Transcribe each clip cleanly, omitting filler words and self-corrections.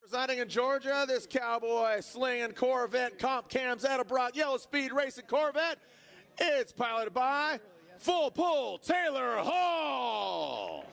Residing in Georgia, this cowboy slinging Corvette comp cams out of Brock Yellow Speed Racing Corvette. It's piloted by Full Pull Taylor Hall.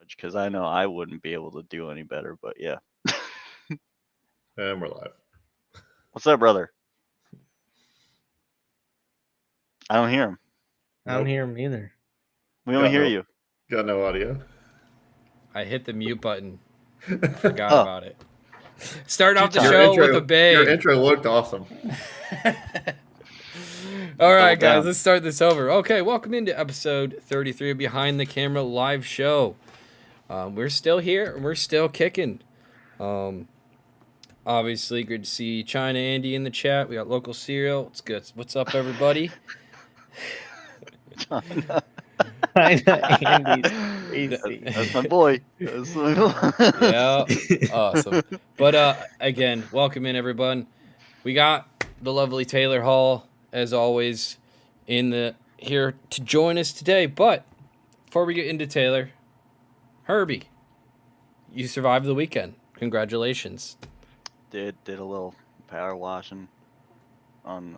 Because I know I wouldn't be able to do any better, but yeah. And we're live. What's up, brother? I don't hear him. I don't hear him either. We don't hear you. Got no audio. I hit the mute button. Forgot about it. Start off the Your show intro- with a bang. Your intro looked awesome. All right, Double guys, down. let's start this over. Okay, welcome into episode 33 of Behind the Camera live show. We're still here and we're still kicking. Obviously, good to see China Andy in the chat. We got local cereal. It's good. What's up, everybody? Andy's crazy. That's my boy. That's my boy. Yeah, awesome. But again, welcome in everyone. We got the lovely Taylor Hall, as always, here to join us today. But before we get into Taylor, Herbie, you survived the weekend. Congratulations. Did a little power washing on,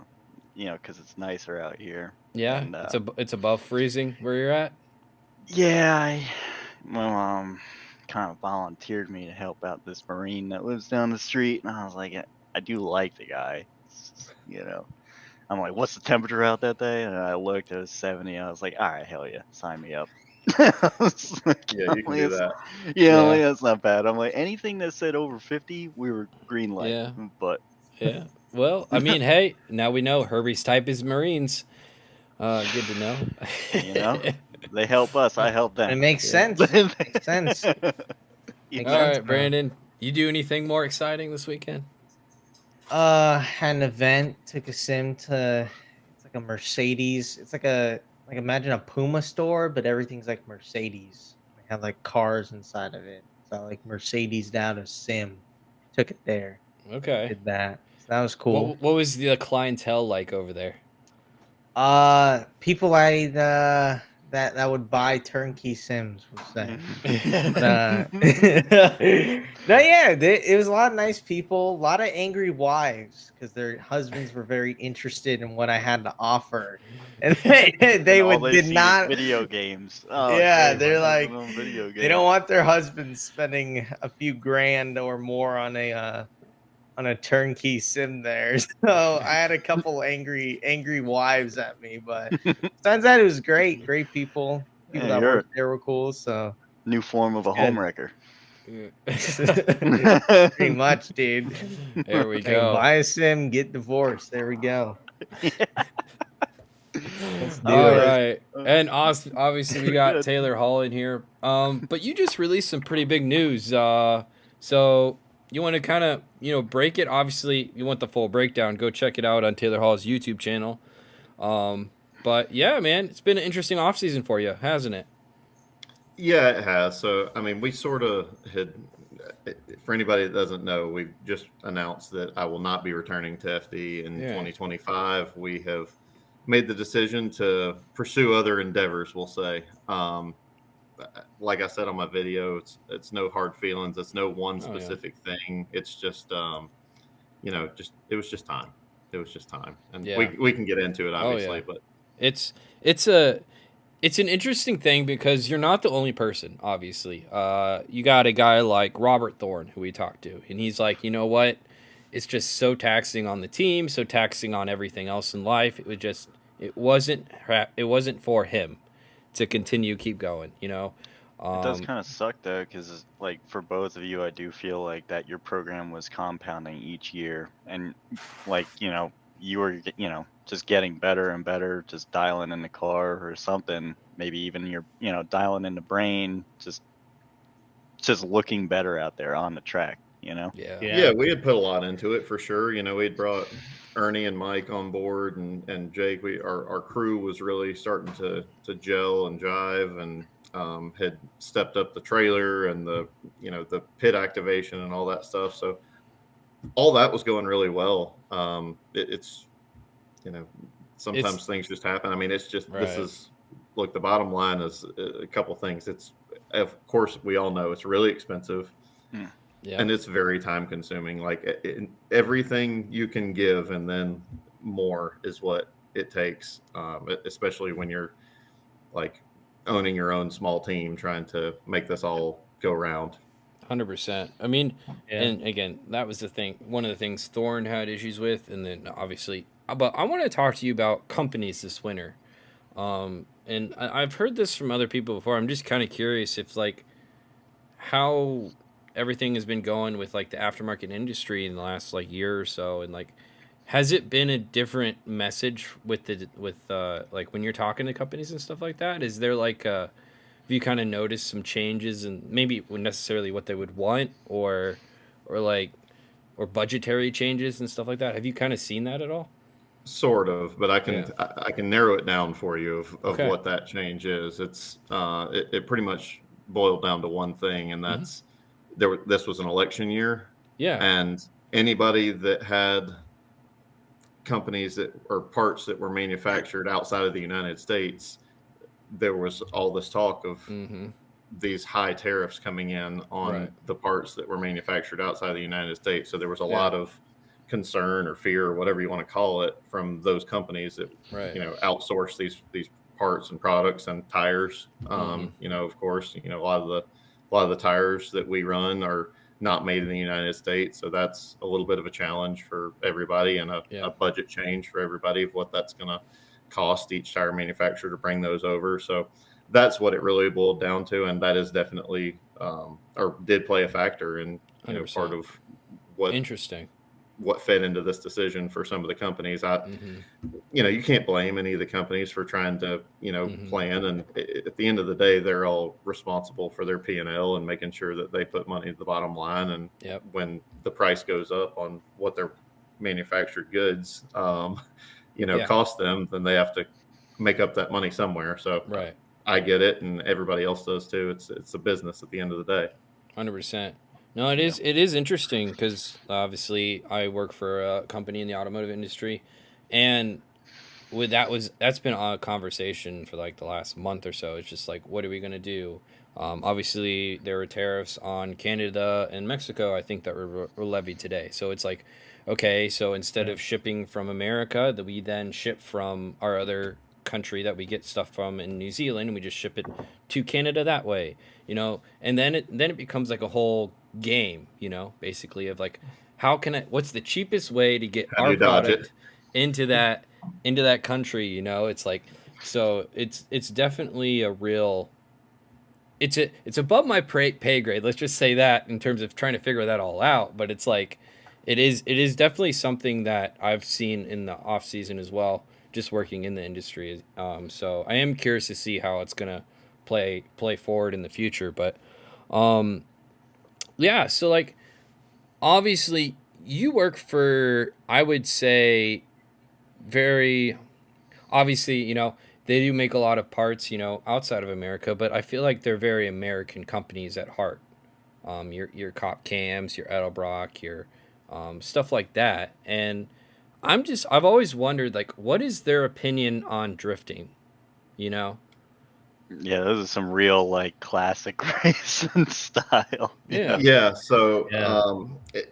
because it's nicer out here. Yeah, And, it's above freezing where you're at. Yeah, my mom kind of volunteered me to help out this Marine that lives down the street, and I was like, I do like the guy, I'm like, what's the temperature out that day? And I looked, it was 70. I was like, all right, hell yeah, sign me up. I was like, Yeah, you can do that. Yeah, I'm like, that's not bad. I'm like, anything that said over 50, we were green light. Yeah. But Yeah. Well, I mean, hey, now we know Herbie's type is Marines. Good to know. They help us. I help them. It makes sense. Makes sense. All Makes sense, right, Brandon, you do anything more exciting this weekend? Had an event, took a sim to, it's like a Mercedes. It's like imagine a Puma store, but everything's like Mercedes. They have like cars inside of it. So like Mercedes down a sim. Took it there. Okay. Did that. So that was cool. What was the clientele like over there? People that would buy turnkey sims, we'll say. But, no, yeah, it was a lot of nice people, a lot of angry wives because their husbands were very interested in what I had to offer, and they did not video games. Oh, yeah, okay, they're my like husband's on video they games. don't want their husbands spending a few grand or more on a turnkey sim there. So I had a couple angry wives at me, but besides that, it was great. Great people. People Yeah, that worked there were cool. So New form of a Good. homewrecker. pretty much, dude. There we Like, go. buy a sim, get divorced. There we go. Let's do All it. right. And obviously we got Taylor Hall in here. But you just released some pretty big news. So you want to kind of, break it. Obviously, you want the full breakdown. Go check it out on Taylor Hall's YouTube channel. But yeah, man, it's been an interesting offseason for you, hasn't it? Yeah, it has. So, I mean, we sort of had, for anybody that doesn't know, we've just announced that I will not be returning to FD in 2025. We have made the decision to pursue other endeavors, we'll say. Like I said on my video, it's no hard feelings. It's no one specific thing. It's just, it was just time. It was just time. And we can get into it, obviously, but it's an interesting thing because you're not the only person, obviously. You got a guy like Robert Thorne who we talked to, and he's like, you know what? It's just so taxing on the team, so taxing on everything else in life. It wasn't for him to keep going, It does kind of suck though, because like for both of you, I do feel like that your program was compounding each year, and like you were just getting better and better, just dialing in the car or something. Maybe even you're dialing in the brain, just just looking better out there on the track, Yeah. Yeah, we had put a lot into it for sure. You know, we had brought Ernie and Mike on board, and Jake. Our crew was really starting to gel and jive, and had stepped up the trailer and the pit activation and all that stuff. So all that was going really well. It's sometimes things just happen. I mean, it's just Right. this is look. The bottom line is a couple things. It's of course we all know it's really expensive. Yeah. And it's very time consuming. Like everything you can give and then more is what it takes, especially when you're like owning your own small team trying to make this all go round. 100%. I mean, Yeah. and again, that was the thing. One of the things Thorne had issues with, and then obviously, but I want to talk to you about companies this winter. And I've heard this from other people before. I'm just kind of curious if like how everything has been going with like the aftermarket industry in the last like year or so, and like has it been a different message with like when you're talking to companies and stuff like that? Is there like have you kind of noticed some changes and maybe necessarily what they would want or budgetary changes and stuff like that? Have you kind of seen that at all? Sort of, but I can Yeah. I can narrow it down for you of Okay. what that change is. It's it pretty much boiled down to one thing, and that's this was an election year, Yeah. and anybody that had companies that or parts that were manufactured outside of the United States, there was all this talk of these high tariffs coming in on the parts that were manufactured outside of the United States. So there was a lot of concern or fear or whatever you want to call it from those companies that outsource these parts and products and tires. Of course, a lot of the tires that we run are not made in the United States, so that's a little bit of a challenge for everybody and a budget change for everybody of what that's going to cost each tire manufacturer to bring those over. So that's what it really boiled down to, and that is definitely or did play a factor in part of what what fed into this decision for some of the companies. You can't blame any of the companies for trying to plan, and at the end of the day they're all responsible for their P&L and making sure that they put money to the bottom line, and when the price goes up on what their manufactured goods cost them, then they have to make up that money somewhere. So I get it, and everybody else does too. It's a business at the end of the day. 100%. No, it is interesting because obviously I work for a company in the automotive industry, and that's been a conversation for like the last month or so. It's just like, what are we gonna do? Obviously, there were tariffs on Canada and Mexico, I think, that were levied today. So it's like, okay, so instead of shipping from America, that we then ship from our other country that we get stuff from in New Zealand, and we just ship it to Canada that way, and then it becomes like a whole game, basically of like, what's the cheapest way to get our product into that country, it's like, so it's definitely a real, it's above my pay grade, let's just say that, in terms of trying to figure that all out. But it's like it is definitely something that I've seen in the off season as well, just working in the industry. So I am curious to see how it's gonna play forward in the future. But so like, obviously you work for, I would say, very obviously, they do make a lot of parts, outside of America, but I feel like they're very American companies at heart. Your Cop Cams, your Edelbrock, your stuff like that. And I've always wondered, like, what is their opinion on drifting? Yeah, those are some real like classic racing style. Yeah. So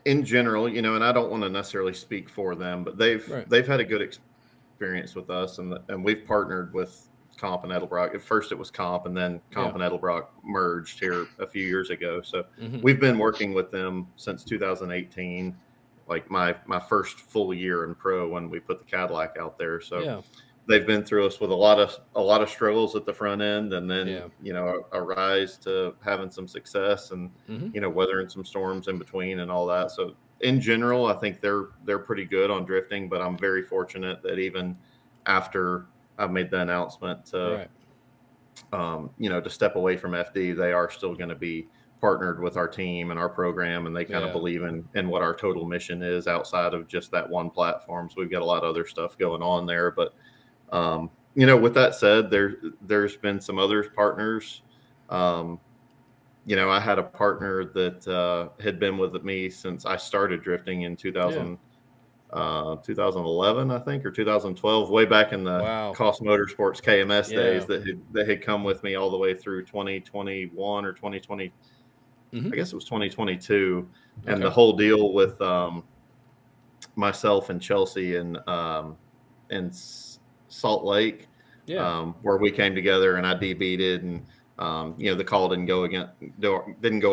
in general, and I don't want to necessarily speak for them, but they've had a good experience with us, and we've partnered with Comp and Edelbrock. At first it was Comp, and then Comp and Edelbrock merged here a few years ago. So we've been working with them since 2018, like my first full year in pro when we put the Cadillac out there. So they've been through us with a lot of struggles at the front end, and then a rise to having some success, and weathering some storms in between and all that. So in general, I think they're pretty good on drifting, but I'm very fortunate that even after I've made the announcement to to step away from FD, they are still going to be partnered with our team and our program, and they kind of believe in what our total mission is outside of just that one platform. So we've got a lot of other stuff going on there. But, with that said, there's been some other partners. I had a partner that had been with me since I started drifting in 2011, I think, or 2012, way back in the Cost Motorsports KMS days that had come with me all the way through 2021 or 2020. I guess it was 2022. And the whole deal with myself and Chelsea and Salt Lake, where we came together and I DB'd and the call didn't go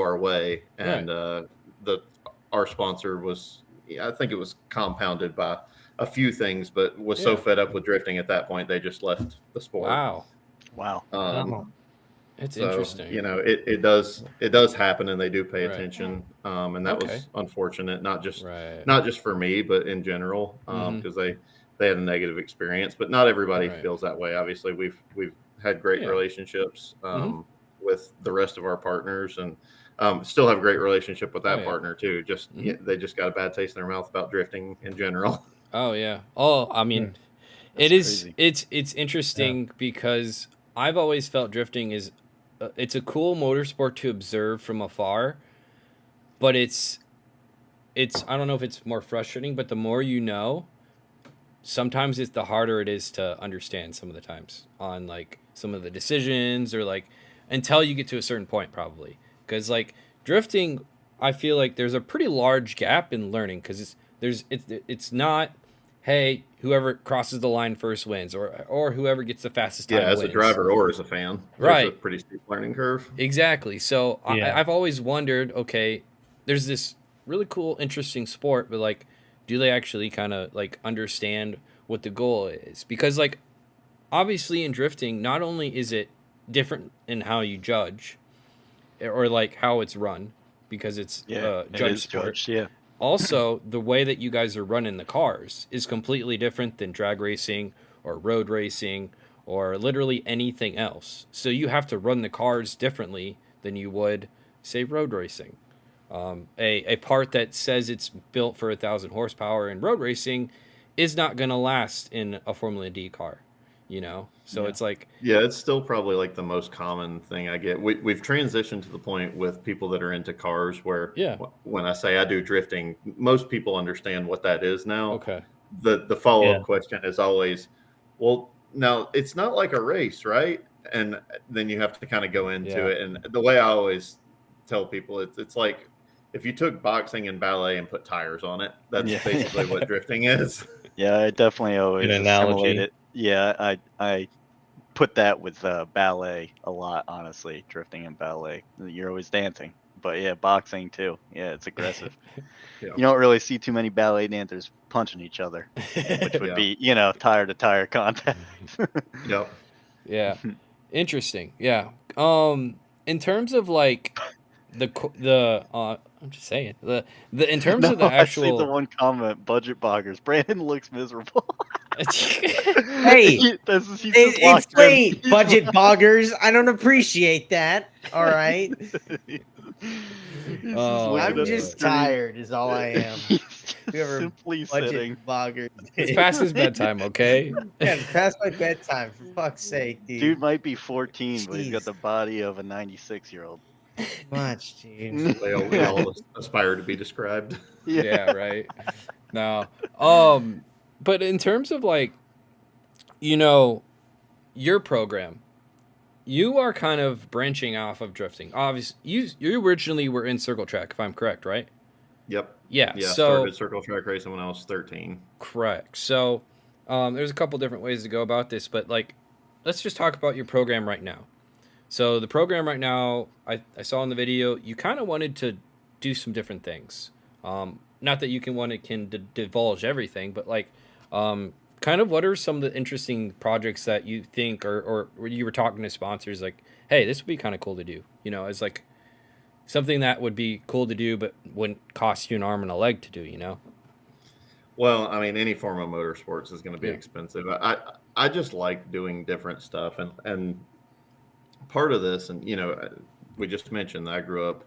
our way, and our sponsor was, I think it was compounded by a few things, but was so fed up with drifting at that point they just left the sport. Wow. It's interesting. It does happen, and they do pay attention, and that was unfortunate, not just for me, but in general, because they had a negative experience. But not everybody feels that way. Obviously, we've had great relationships with the rest of our partners, and still have a great relationship with that partner too. Just they just got a bad taste in their mouth about drifting in general. Oh yeah. Oh, I mean, it's interesting because I've always felt drifting is it's a cool motorsport to observe from afar, but it's I don't know if it's more frustrating, but the more you know, sometimes it's the harder it is to understand some of the times on like some of the decisions, or like until you get to a certain point probably. Because like drifting, I feel like there's a pretty large gap in learning, because it's not, hey, whoever crosses the line first wins, or whoever gets the fastest time as wins. a driver or as a fan. There's a pretty steep learning curve. Exactly. So I've always wondered, okay, there's this really cool, interesting sport, but like, do they actually kind of like understand what the goal is? Because like, obviously in drifting, not only is it different in how you judge, or like how it's run, because it's judge sport. Judged, Also, the way that you guys are running the cars is completely different than drag racing or road racing or literally anything else. So you have to run the cars differently than you would, say, road racing. A part that says it's built for 1,000 horsepower in road racing is not going to last in a Formula D car, So it's like... Yeah, it's still probably like the most common thing I get. We've transitioned to the point with people that are into cars where when I say I do drifting, most people understand what that is now. Okay. The follow-up question is always, well, now it's not like a race, right? And then you have to kind of go into it. And the way I always tell people, it's like if you took boxing and ballet and put tires on it, that's basically what drifting is. Yeah, I definitely always assimilate it. Yeah, I put that with ballet a lot, honestly, drifting and ballet. You're always dancing. But yeah, boxing too. Yeah, it's aggressive. You don't really see too many ballet dancers punching each other, which would be, tire to tire contact. Yep. Yeah. Interesting. Yeah. In terms of like I'm just saying in terms of the actual. I see the one comment, budget boggers. Brandon looks miserable. Hey, it's late, budget boggers. I don't appreciate that. All right. I'm just tired, is all I am. Whoever simply sitting. Boggers. It's past his bedtime, okay? Yeah, it's past my bedtime, for fuck's sake, dude. Dude might be 14, but he's got the body of a 96-year-old. Much, dude. We all aspire to be described. Yeah, right. No. But in terms of like, your program, you are kind of branching off of drifting. Obviously, you originally were in circle track, if I'm correct, right? Yep. Yeah. So started circle track racing when I was 13. Correct. So there's a couple different ways to go about this, but like, let's just talk about your program right now. So the program right now, I saw in the video, you kind of wanted to do some different things. Not that you can divulge everything, but like, kind of what are some of the interesting projects that you think, or you were talking to sponsors like, hey, this would be kind of cool to do, as like something that would be cool to do, but wouldn't cost you an arm and a leg to do, Well, I mean, any form of motorsports is going to be expensive. I just like doing different stuff, and part of this, and we just mentioned that I grew up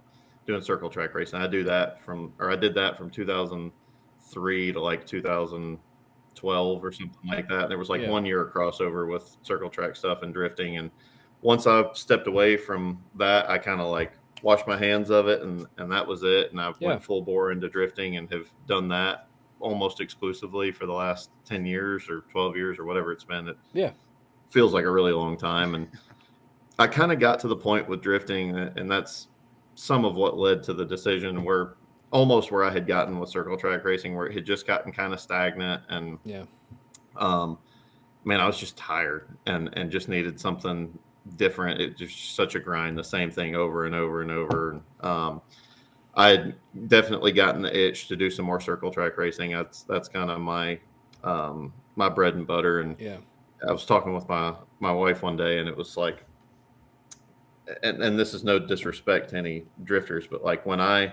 doing circle track racing. I did that from 2003 to like 2012 or something like that. And there was like 1 year of crossover with circle track stuff and drifting. And once I stepped away from that, I kind of like washed my hands of it, and that was it. And I went full bore into drifting and have done that almost exclusively for the last 10 years or 12 years or whatever it's been. It feels like a really long time. And I kind of got to the point with drifting, and that's some of what led to the decision where I had gotten with circle track racing, where it had just gotten kind of stagnant. And man, I was just tired and just needed something different. It just such a grind, the same thing over and over and over. I had definitely gotten the itch to do some more circle track racing. That's kind of my my bread and butter. And I was talking with my wife one day, and it was like, and this is no disrespect to any drifters, but like when I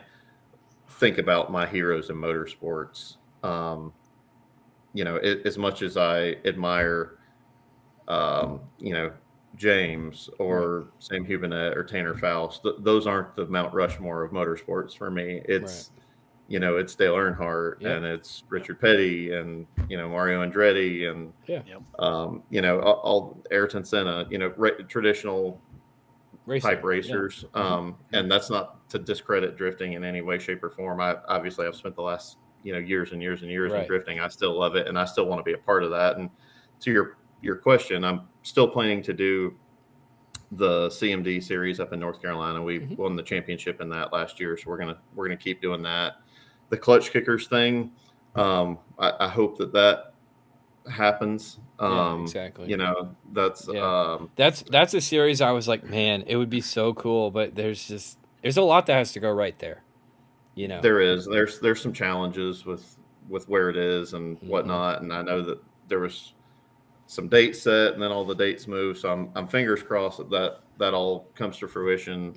think about my heroes in motorsports, as much as I admire, James or Sam Hubinet or Tanner Faust, those aren't the Mount Rushmore of motorsports for me. It's, it's Dale Earnhardt and it's Richard Petty and, Mario Andretti and, all Ayrton Senna, traditional type racers. And that's not to discredit drifting in any way, shape or form. I've spent the last, years and years and years in drifting. I still love it. And I still want to be a part of that. And to your question, I'm still planning to do the CMD series up in North Carolina. We won the championship in that last year, so we're gonna keep doing that. The clutch kickers thing, I hope that happens. Exactly. That's a series I was like, man, it would be so cool, but there's a lot that has to go right there. There's some challenges with where it is and whatnot, and I know that there was some dates set and then all the dates move, so I'm fingers crossed that all comes to fruition.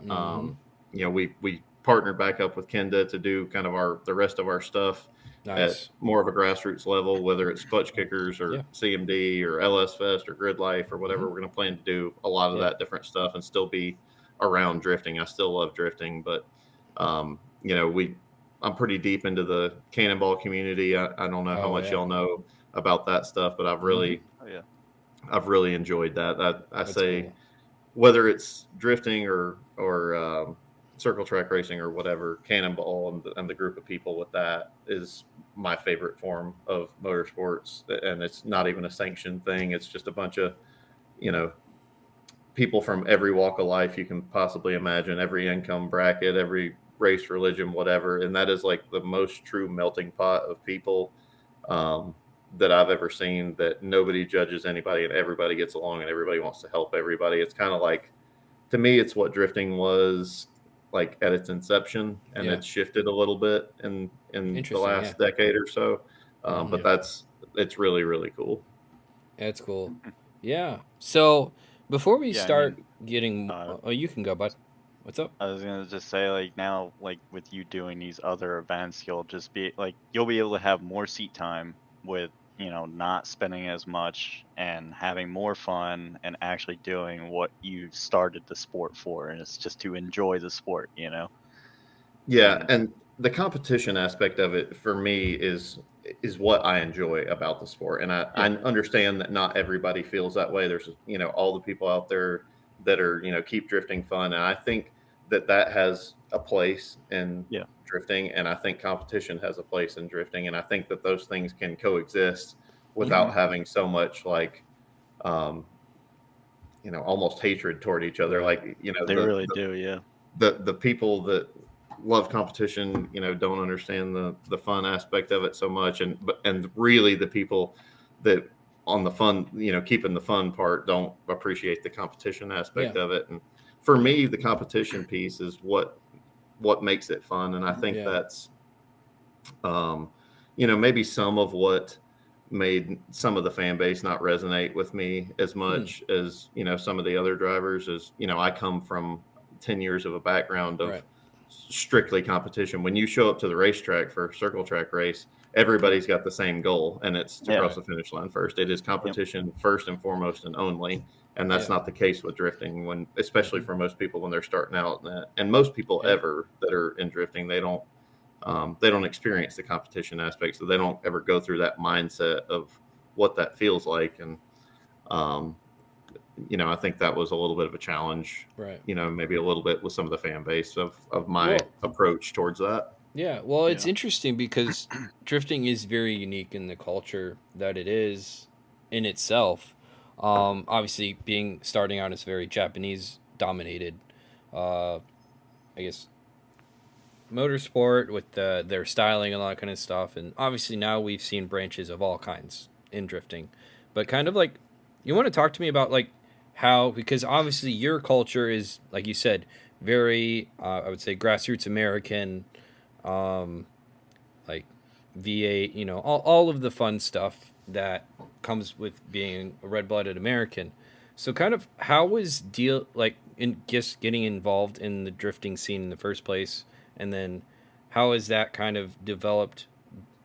We partnered back up with Kenda to do kind of the rest of our stuff at more of a grassroots level, whether it's clutch kickers or CMD or LS Fest or Grid Life or whatever. We're going to plan to do a lot of that different stuff and still be around drifting. I still love drifting, but I'm pretty deep into the cannonball community. I don't know how much y'all know about that stuff, but I've really enjoyed that. I say cool. Whether it's drifting or circle track racing or whatever, cannonball and the group of people with that is my favorite form of motorsports. And it's not even a sanctioned thing. It's just a bunch of, people from every walk of life you can possibly imagine, every income bracket, every race, religion, whatever. And that is like the most true melting pot of people that I've ever seen, that nobody judges anybody and everybody gets along and everybody wants to help everybody. It's kind of like, to me, it's what drifting was like at its inception, and it's shifted a little bit in the last decade or so. But it's really, really cool. That's cool. Yeah. So before we start getting, you can go, bud. What's up? I was going to just say, like, now, like, with you doing these other events, you'll be able to have more seat time with, not spending as much and having more fun and actually doing what you started the sport for. And it's just to enjoy the sport, Yeah. And the competition aspect of it for me is what I enjoy about the sport. And I understand that not everybody feels that way. There's, all the people out there that are, keep drifting fun. And I think that has a place in drifting, and I think competition has a place in drifting, and I think that those things can coexist without having so much like almost hatred toward each other. Like, they really do. The people that love competition, don't understand the fun aspect of it so much, and really the people that on the fun, keeping the fun part, don't appreciate the competition aspect of it. And for me, the competition piece is what makes it fun. And I think that's, maybe some of what made some of the fan base not resonate with me as much as, some of the other drivers is, I come from 10 years of a background of strictly competition. When you show up to the racetrack for a circle track race, everybody's got the same goal, and it's to cross the finish line first. It is competition first and foremost and only. and that's not the case with drifting. When, especially for most people when they're starting out, and most people ever that are in drifting, they don't experience the competition aspect, so they don't ever go through that mindset of what that feels like. And I think that was a little bit of a challenge, right? Maybe a little bit with some of the fan base of my approach towards that. Yeah, well, it's interesting because drifting is very unique in the culture that it is in itself. Obviously, starting out as very Japanese dominated, I guess, motorsport with their styling and all that kind of stuff, and obviously now we've seen branches of all kinds in drifting. But kind of like, you want to talk to me about like how, because obviously your culture is, like you said, very I would say grassroots American. Like V8, all of the fun stuff that comes with being a red-blooded American. So kind of how was in just getting involved in the drifting scene in the first place, and then how has that kind of developed?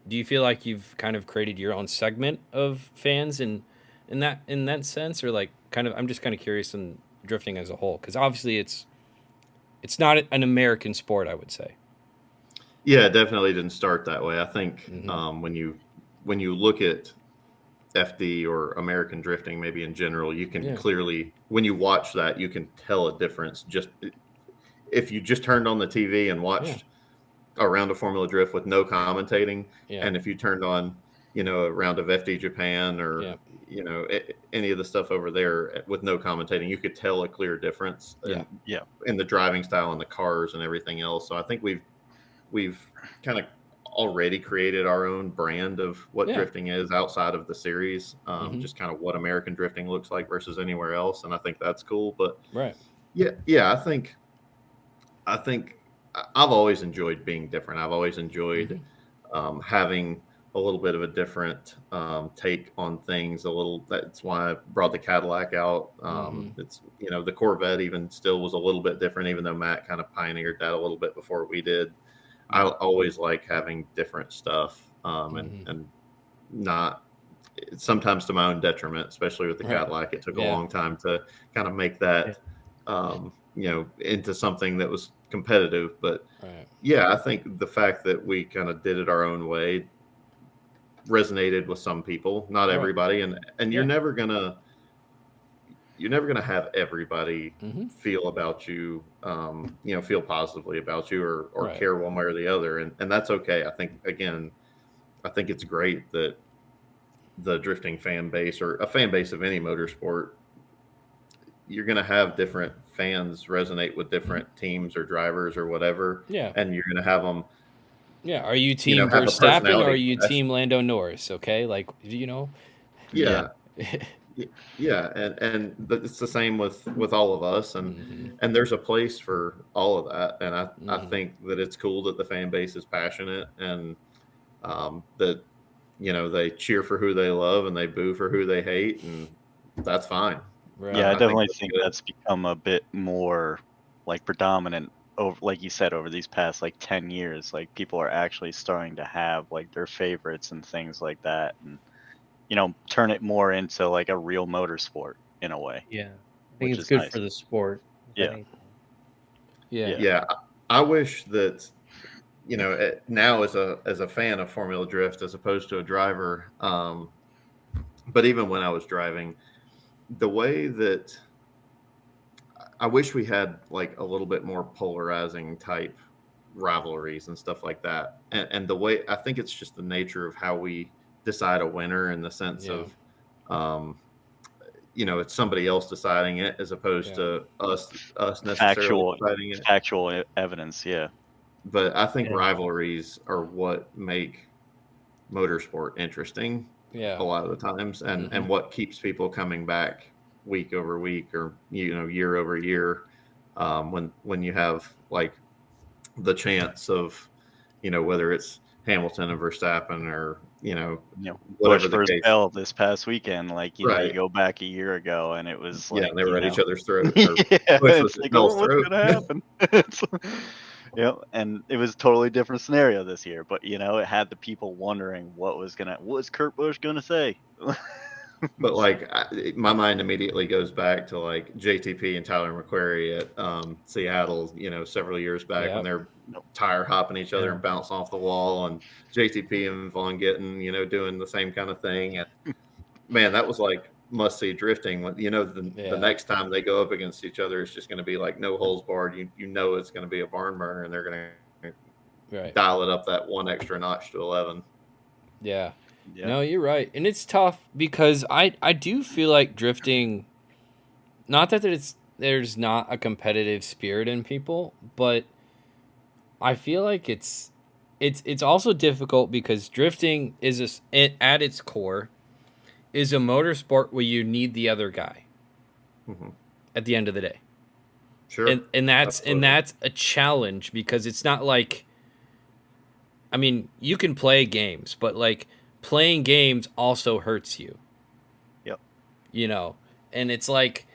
Do you feel like you've kind of created your own segment of fans in that sense, or like kind of, I'm just kind of curious in drifting as a whole, because obviously it's not an American sport, I would say. Yeah, it definitely didn't start that way. I think when you look at FD or American drifting, maybe in general, you can clearly, when you watch that, you can tell a difference. Just if you just turned on the TV and watched a round of Formula Drift with no commentating, and if you turned on, a round of FD Japan or any of the stuff over there with no commentating, you could tell a clear difference in the driving style and the cars and everything else. So I think we've kind of already created our own brand of what drifting is outside of the series, just kind of what American drifting looks like versus anywhere else. And I think that's cool. But I think I've always enjoyed being different. I've always enjoyed having a little bit of a different take on things. That's why I brought the Cadillac out. It's, the Corvette even still was a little bit different, even though Matt kind of pioneered that a little bit before we did. I always like having different stuff, and not sometimes to my own detriment, especially with the Cadillac. It took a long time to kind of make that, into something that was competitive. But I think the fact that we kind of did it our own way resonated with some people, not everybody. And you're never gonna have everybody feel about you, feel positively about you or care one way or the other. And that's okay. I think it's great that the drifting fan base, or a fan base of any motorsport, you're going to have different fans resonate with different teams or drivers or whatever. Yeah. And you're going to have them. Yeah. Are you team Verstappen or are you team Lando Norris? Okay. Like, Yeah. Yeah, and it's the same with all of us, and there's a place for all of that, and I think that it's cool that the fan base is passionate, and that they cheer for who they love and they boo for who they hate, and that's fine. Right. Yeah, I definitely think that's become a bit more like predominant over, like you said, over these past like 10 years. Like people are actually starting to have like their favorites and things like that, and turn it more into like a real motorsport in a way. Yeah. I think it's good for the sport. Yeah. Yeah. I wish that, now as a fan of Formula Drift, as opposed to a driver, but even when I was driving, the way that I wish we had like a little bit more polarizing type rivalries and stuff like that. And the way, I think it's just the nature of how we decide a winner, in the sense of it's somebody else deciding it as opposed to us necessarily deciding it. Actual evidence. But I think rivalries are what make motorsport interesting a lot of the times, and what keeps people coming back week over week, or year over year, when you have like the chance of whether it's Hamilton and Verstappen, or whatever the case. Bell this past weekend, like you go back a year ago, and it was like they were at each other's throat. It's like, what's gonna happen? And it was a totally different scenario this year, but it had the people wondering what was Kurt Busch gonna say. But like my mind immediately goes back to like JTP and Tyler McQuarrie at Seattle, several years back when they're tire hopping each other and bouncing off the wall, and JTP and Von Gittin, doing the same kind of thing. And man, that was like must see drifting. The next time they go up against each other, it's just going to be like no holes barred. It's going to be a barn burner, and they're going to dial it up that one extra notch to 11. Yeah. No, you're right. And it's tough because I do feel like drifting, not that there's not a competitive spirit in people, but I feel like it's also difficult because drifting at its core is a motorsport where you need the other guy at the end of the day. Sure. And that's a challenge because it's not like, I mean, you can play games, but like playing games also hurts you. Yep. And it's like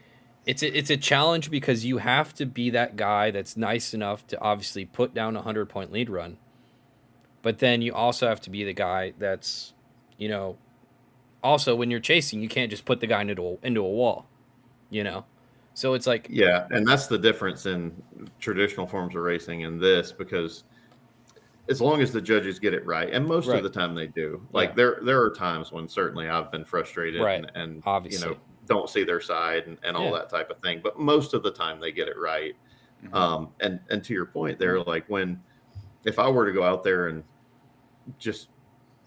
it's a challenge because you have to be that guy that's nice enough to obviously put down a 100-point lead run. But then you also have to be the guy that's, also when you're chasing, you can't just put the guy into a wall, So it's like, yeah, and that's the difference in traditional forms of racing and this, because as long as the judges get it right, and most of the time they do, like there are times when certainly I've been frustrated and obviously don't see their side and all that type of thing, but most of the time they get it right. And to your point there, like if I were to go out there and just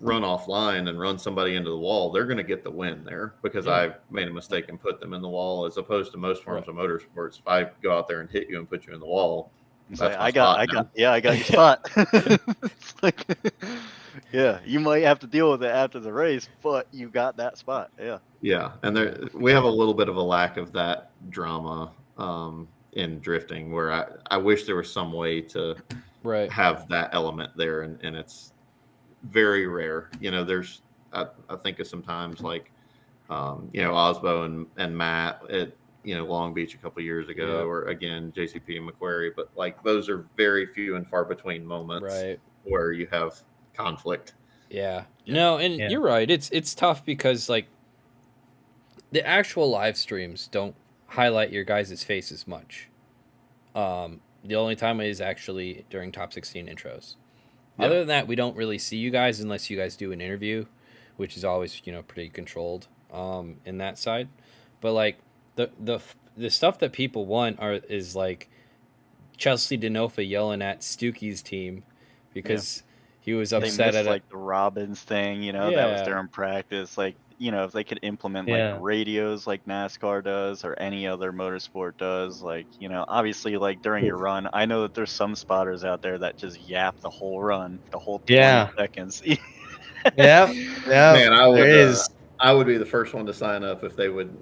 run offline and run somebody into the wall, they're going to get the win there because I made a mistake and put them in the wall, as opposed to most forms of motorsports. If I go out there and hit you and put you in the wall, I got your spot. You might have to deal with it after the race, but you got that spot. Yeah, and we have a little bit of a lack of that drama in drifting, where I wish there was some way to have that element there, and it's very rare. There's I think of sometimes like Osbo and Matt at Long Beach a couple years ago, or again JCP and McQuarrie, but like those are very few and far between moments where you have conflict. No, and you're right, it's tough because like the actual live streams don't highlight your guys' faces much. The only time is actually during top 16 intros. Other than that, we don't really see you guys unless you guys do an interview, which is always pretty controlled in that side. But like the stuff that people want is like Chelsea Denofa yelling at Stuckey's team because he was upset at like the Robbins thing, that was during practice. Like, if they could implement like radios like NASCAR does or any other motorsport does, like, obviously like during your run, I know that there's some spotters out there that just yap the whole run, the whole 20 seconds. Man, I would be the first one to sign up if they would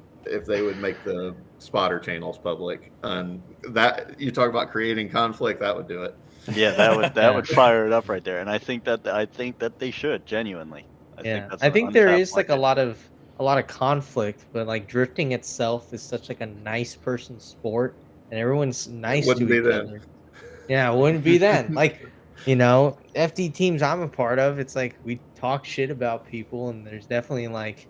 make the spotter channels public. And that, you talk about creating conflict, that would do it. Yeah, that would fire it up right there. And I think that they should genuinely. I think there is like a lot of conflict, but like drifting itself is such like a nice person sport, and everyone's nice to each other. Yeah, it wouldn't be then. Like, FD teams I'm a part of, it's like we talk shit about people, and there's definitely like,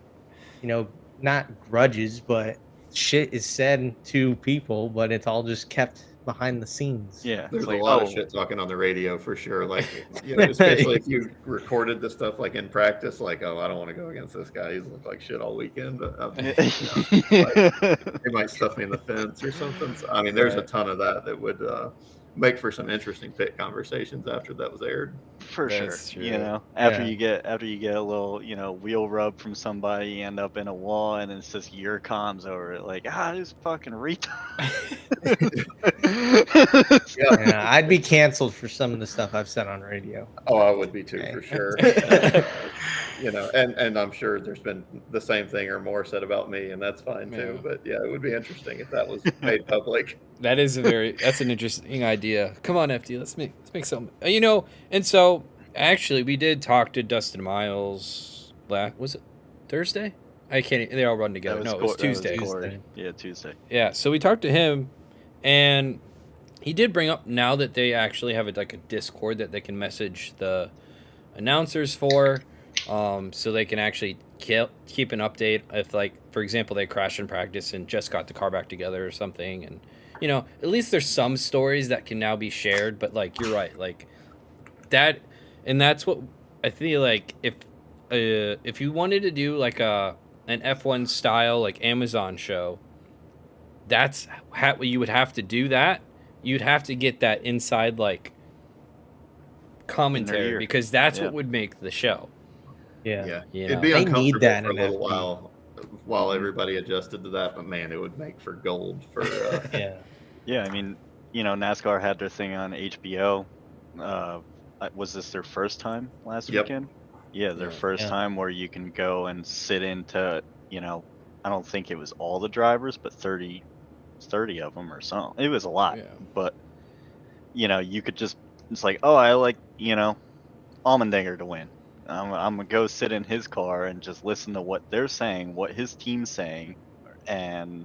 not grudges, but shit is said to people, but it's all just kept behind the scenes. Yeah, there's like, a lot of shit talking on the radio for sure. Like, especially if you recorded the stuff like in practice, like, oh, I don't want to go against this guy. He's looked like shit all weekend. But like, he might stuff me in the fence or something. So, I mean, there's a ton of that would make for some interesting pit conversations after that was aired. For sure. After you get a little, wheel rub from somebody, you end up in a wall, and it's just your comms over it, like, this fucking retard. I'd be canceled for some of the stuff I've said on radio. Oh, I would be too, for sure. And I'm sure there's been the same thing or more said about me, and that's fine too. But yeah, it would be interesting if that was made public. That's an interesting idea. Come on, FD, let's make something. And so actually we did talk to Dustin Miles was it Thursday? I can't, they all run together. No, it was Tuesday. Yeah, Tuesday. Yeah, so we talked to him, and he did bring up now that they actually have a Discord that they can message the announcers for, so they can actually keep an update if, like, for example, they crashed in practice and just got the car back together or something. And, you know, at least there's some stories that can now be shared. But, like, you're right. Like, that, and that's what I feel like if you wanted to do, like, an F1 style, like, Amazon show, that's how you would have to do that. You'd have to get that inside, like, commentary, ear. because that's Yeah. what would make the show. Yeah, You it'd know? be They need uncomfortable that for a in little FD. while everybody adjusted to that, but man, it would make for gold for Yeah. Yeah, I mean, you know, NASCAR had their thing on HBO. Was this their first time last Yep. weekend? Yeah, their Yeah. first Yeah. time where you can go and sit into, you know, I don't think it was all the drivers, but 30 of them or something. It was a lot, Yeah. but you know, you could just, it's like, oh, I like, you know, Allmendinger to win. I'm gonna go sit in his car and just listen to what they're saying, what his team's saying, and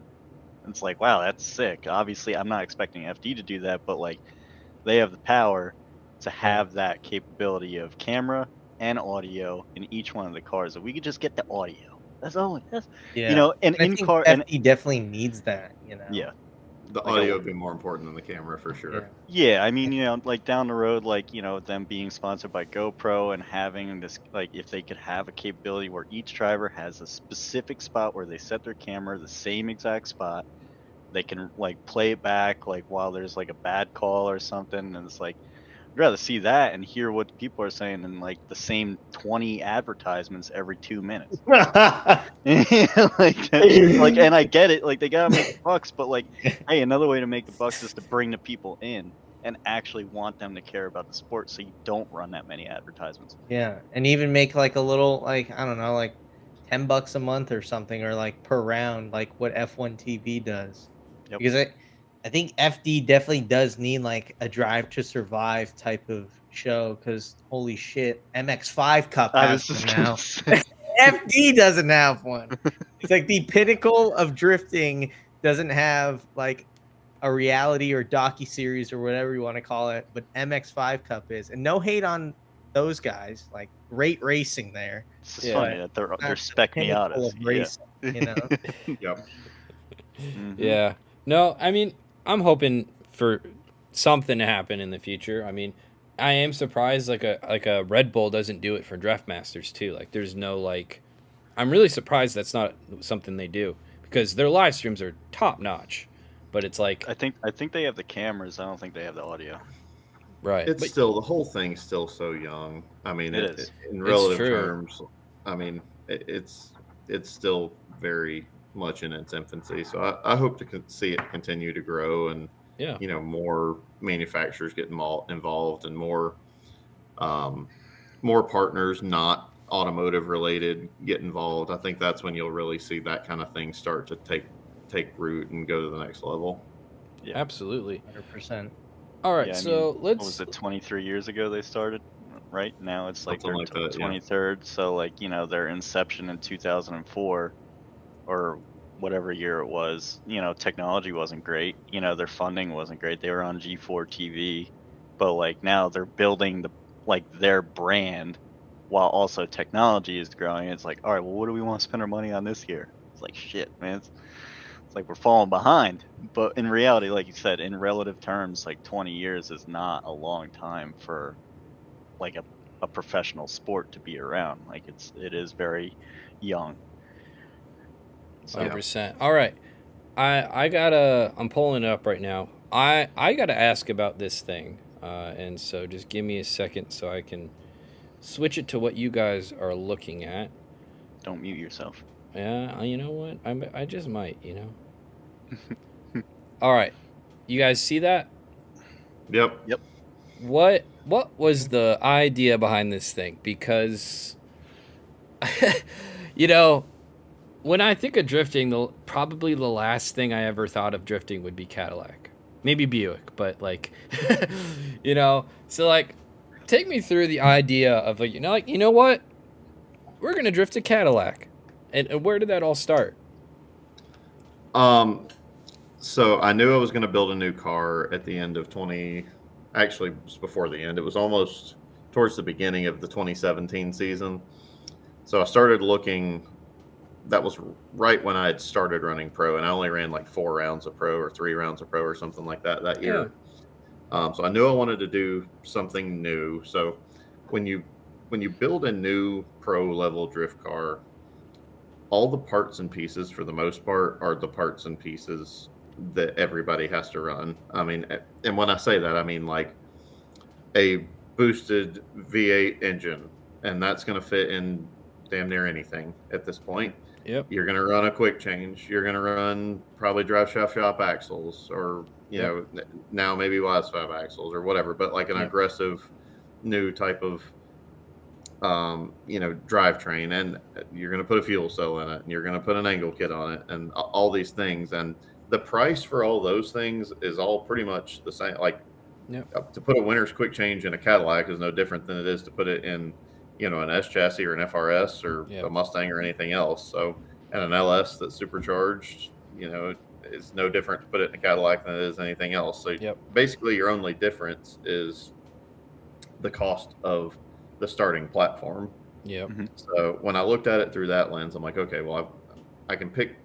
it's like, wow, that's sick. Obviously, I'm not expecting FD to do that, but like, they have the power to have that capability of camera and audio in each one of the cars. If we could just get the audio, that's all. That's, Yeah. you know, and I in think car, and FD definitely needs that, you know. yeah, the Like audio a- would be more important than the camera for sure. Yeah. yeah. I mean, you know, like down the road, like, you know, them being sponsored by GoPro and having this, like, if they could have a capability where each driver has a specific spot where they set their camera, the same exact spot, they can like play it back, like while there's like a bad call or something, and it's like, I'd rather see that and hear what people are saying than like the same 20 advertisements every 2 minutes. like, and I get it, like they gotta make the bucks, but like, hey, another way to make the bucks is to bring the people in and actually want them to care about the sport, so you don't run that many advertisements. Yeah, and even make like a little, like, I don't know, like $10 a month or something, or like per round, like what F1 TV does. Yep. Because I think FD definitely does need like a Drive to Survive type of show. Because holy shit, MX5 Cup I has was just one gonna now. say, FD doesn't have one. It's like the pinnacle of drifting doesn't have like a reality or docu-series or whatever you want to call it, but MX5 Cup is. And no hate on those guys, like great racing there. it's just Yeah. funny that they're Not the spec me out pinnacle as of racing, you know? Yep. Mhm. Yeah. No, I mean, I'm hoping for something to happen in the future. I mean, I am surprised like a Red Bull doesn't do it for Draft Masters too. Like, there's no, like, I'm really surprised that's not something they do, because their live streams are top notch. But it's like, I think they have the cameras. I don't think they have the audio. right. It's But still, the whole thing's still so young. I mean, It is. in relative true. terms. I mean, it's still very much in its infancy. So I hope to see it continue to grow, and yeah. you know, more manufacturers get involved, and more partners not automotive related get involved. I think that's when you'll really see that kind of thing start to take root and go to the next level. Yeah. Absolutely. 100%. All right, Yeah, I so mean, let's. what was it, 23 years ago they started? Right now it's like Something their like that, yeah. 23rd. So like, you know, their inception in 2004 or whatever year it was, you know, technology wasn't great. You know, their funding wasn't great. They were on G4 TV, but like now they're building their brand while also technology is growing. It's like, all right, well, what do we want to spend our money on this year? It's like, shit, man. It's like we're falling behind. But in reality, like you said, in relative terms, like 20 years is not a long time for like a professional sport to be around. Like it is very young. So 100%. All right. I'm pulling it up right now. I gotta ask about this thing. And so just give me a second so I can switch it to what you guys are looking at. don't mute yourself. Yeah, you know what? I just might, you know. All right. You guys see that? Yep. What was the idea behind this thing? Because you know, when I think of drifting, probably the last thing I ever thought of drifting would be Cadillac. Maybe Buick, but like you know, so like take me through the idea of like, you know what? We're going to drift a Cadillac. And where did that all start? So I knew I was going to build a new car at the end of actually it was before the end. It was almost towards the beginning of the 2017 season. So I started looking. That was right when I had started running pro, and I only ran like 4 rounds of pro or 3 rounds of pro or something like that year. So I knew I wanted to do something new. So when you build a new pro level drift car, all the parts and pieces for the most part are the parts and pieces that everybody has to run. I mean, and when I say that, I mean like a boosted V8 engine, and that's going to fit in damn near anything at this point. Yep. You're going to run a quick change. You're going to run probably drive shaft shop axles, or you know, now maybe wise fab axles or whatever, but like an aggressive new type of you know, drivetrain, and you're going to put a fuel cell in it, and you're going to put an angle kit on it, and all these things. And the price for all those things is all pretty much the same. Like to put a winner's quick change in a Cadillac is no different than it is to put it in, you know, an S chassis or an FRS or a Mustang or anything else. So, and an LS that's supercharged, you know, it's no different to put it in a Cadillac than it is anything else. So basically your only difference is the cost of the starting platform. So when I looked at it through that lens, I'm like, okay, well, I can pick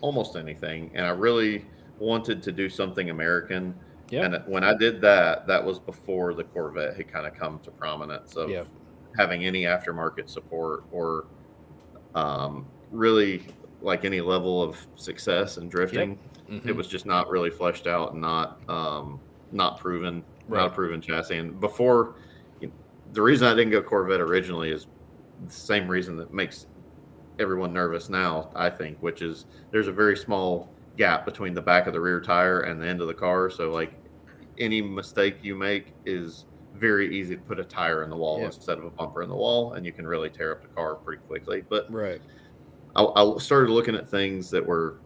almost anything. And I really wanted to do something American. And when I did that, that was before the Corvette had kind of come to prominence of having any aftermarket support or really like any level of success in drifting. It was just not really fleshed out and not proven, not a proven chassis. And before, the reason I didn't go Corvette originally is the same reason that makes everyone nervous now, I think, which is there's a very small gap between the back of the rear tire and the end of the car. So like any mistake you make is very easy to put a tire in the wall instead of a bumper in the wall, and you can really tear up the car pretty quickly. But I started looking at things that were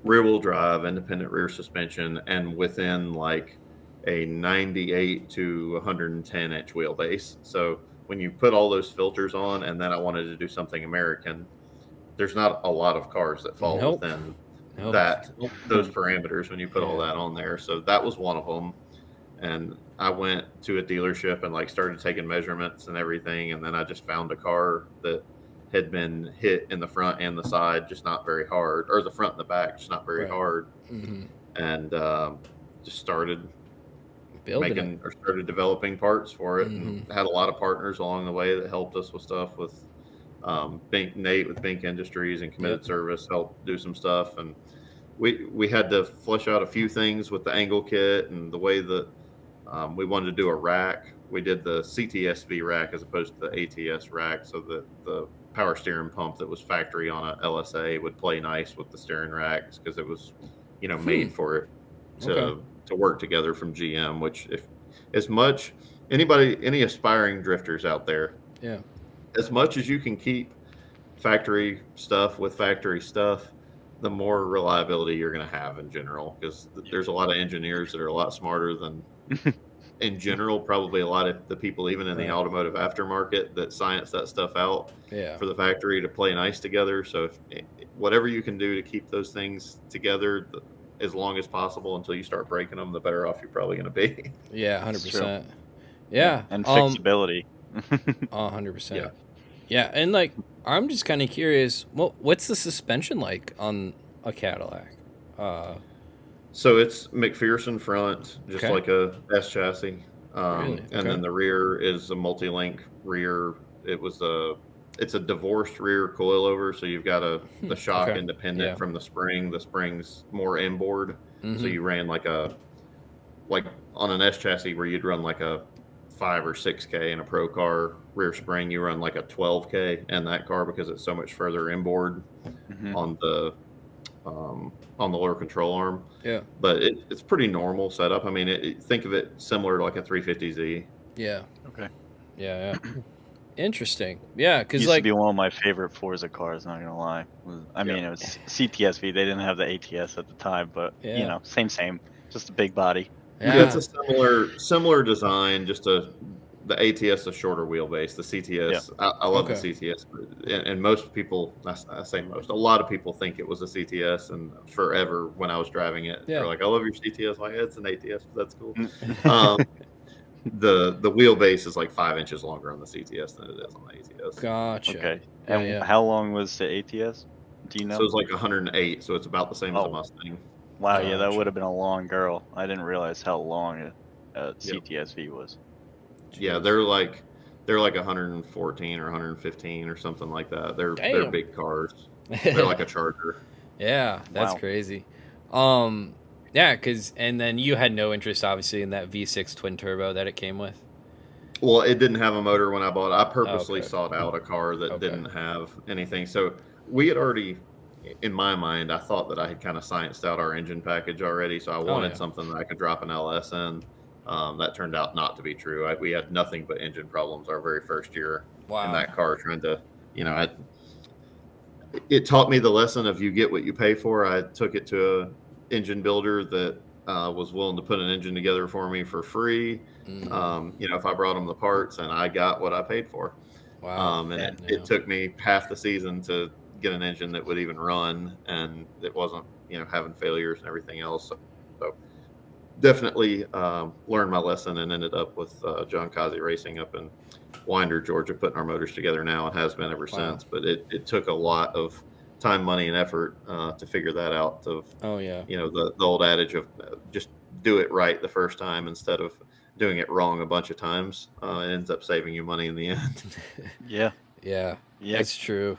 rear wheel drive, independent rear suspension, and within like a 98 to 110 inch wheelbase. So when you put all those filters on, and then I wanted to do something American, there's not a lot of cars that fall within those parameters when you put all that on there. So that was one of them. And I went to a dealership and like started taking measurements and everything. And then I just found a car that had been hit in the front and the side, just not very hard, or the front and the back, just not very hard. And just started started developing parts for it, and had a lot of partners along the way that helped us with stuff with Nate with Bink Industries and Committed Service helped do some stuff. And we had to flesh out a few things with the angle kit and the way that we wanted to do a rack. We did the CTSV rack as opposed to the ATS rack, so that the power steering pump that was factory on a LSA would play nice with the steering racks, because it was, you know, made for it to work together from GM. Which, if as much any aspiring drifters out there, as much as you can keep factory stuff with factory stuff, the more reliability you're going to have in general, because there's a lot of engineers that are a lot smarter than in general, probably a lot of the people even in the automotive aftermarket that science that stuff out for the factory to play nice together. So whatever you can do to keep those things together as long as possible until you start breaking them, the better off you're probably going to be. 100%. And fixability. 100%. And like, I'm just kind of curious, what's the suspension like on a Cadillac? So it's McPherson front, just like a S chassis. And then the rear is a multi-link rear. It's a divorced rear coilover, so you've got the shock independent from the spring. The spring's more inboard, so you ran like on an S chassis where you'd run like a 5 or 6K in a pro car rear spring, you run like a 12K in that car because it's so much further inboard on the lower control arm. But it's pretty normal setup. I mean, think of it similar to like a 350Z. Interesting. Because used to be one of my favorite Forza cars, not gonna lie. I mean, it was CTSV. They didn't have the ATS at the time, but you know, same, just a big body. It's a similar design, just the ATS a shorter wheelbase. The CTS, I love the CTS, and most people, I say most, a lot of people think it was a CTS, and forever when I was driving it, they're like, "I love your CTS." I'm like, it's an ATS, but that's cool. The wheelbase is like 5 inches longer on the CTS than it is on the ATS. Gotcha. Okay. Yeah, And yeah. how long was the ATS? Do you know? So it's like 108, so it's about the same as a Oh. Mustang. Wow, yeah, that Gotcha. would have been a long girl. I didn't realize how long a CTSV was. Yeah, Jeez. they're like 114 or 115 or something like that. They're Damn. big cars. They're like a Charger. Yeah, that's Wow. crazy. Yeah, and then you had no interest, obviously, in that V6 twin turbo that it came with. Well, it didn't have a motor when I bought it. I purposely Okay. sought out a car that Okay. didn't have anything. So we had already, in my mind, I thought that I had kind of scienced out our engine package already. So I wanted yeah. something that I could drop an LS in. That turned out not to be true. We had nothing but engine problems our very first year in Wow. that car, trying to, it taught me the lesson of you get what you pay for. I took it to an engine builder that was willing to put an engine together for me for free. If I brought them the parts, and I got what I paid for. Wow. And Yeah. it took me half the season to get an engine that would even run, and it wasn't, having failures and everything else. So definitely learned my lesson, and ended up with John Kazi Racing up in Winder, Georgia, putting our motors together now, and has been ever since. But it took a lot of time, money, and effort to figure that out. The old adage of just do it right the first time instead of doing it wrong a bunch of times. It ends up saving you money in the end. Yeah. Yeah. That's true.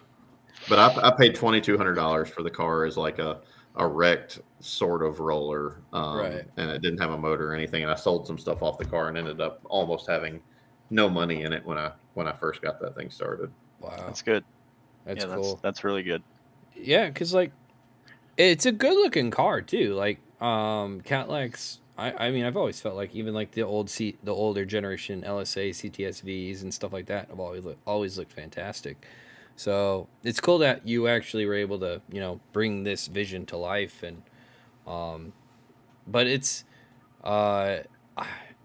But I paid $2,200 for the car as like a wrecked sort of roller, Right. and it didn't have a motor or anything. And I sold some stuff off the car and ended up almost having no money in it when I first got that thing started. Wow. That's good. That's Yeah, cool. That's really good. Yeah, because like it's a good looking car too. Like Cadillacs. I mean, I've always felt like even like the older generation LSA CTSVs and stuff like that have always looked fantastic. So it's cool that you actually were able to bring this vision to life. And but it's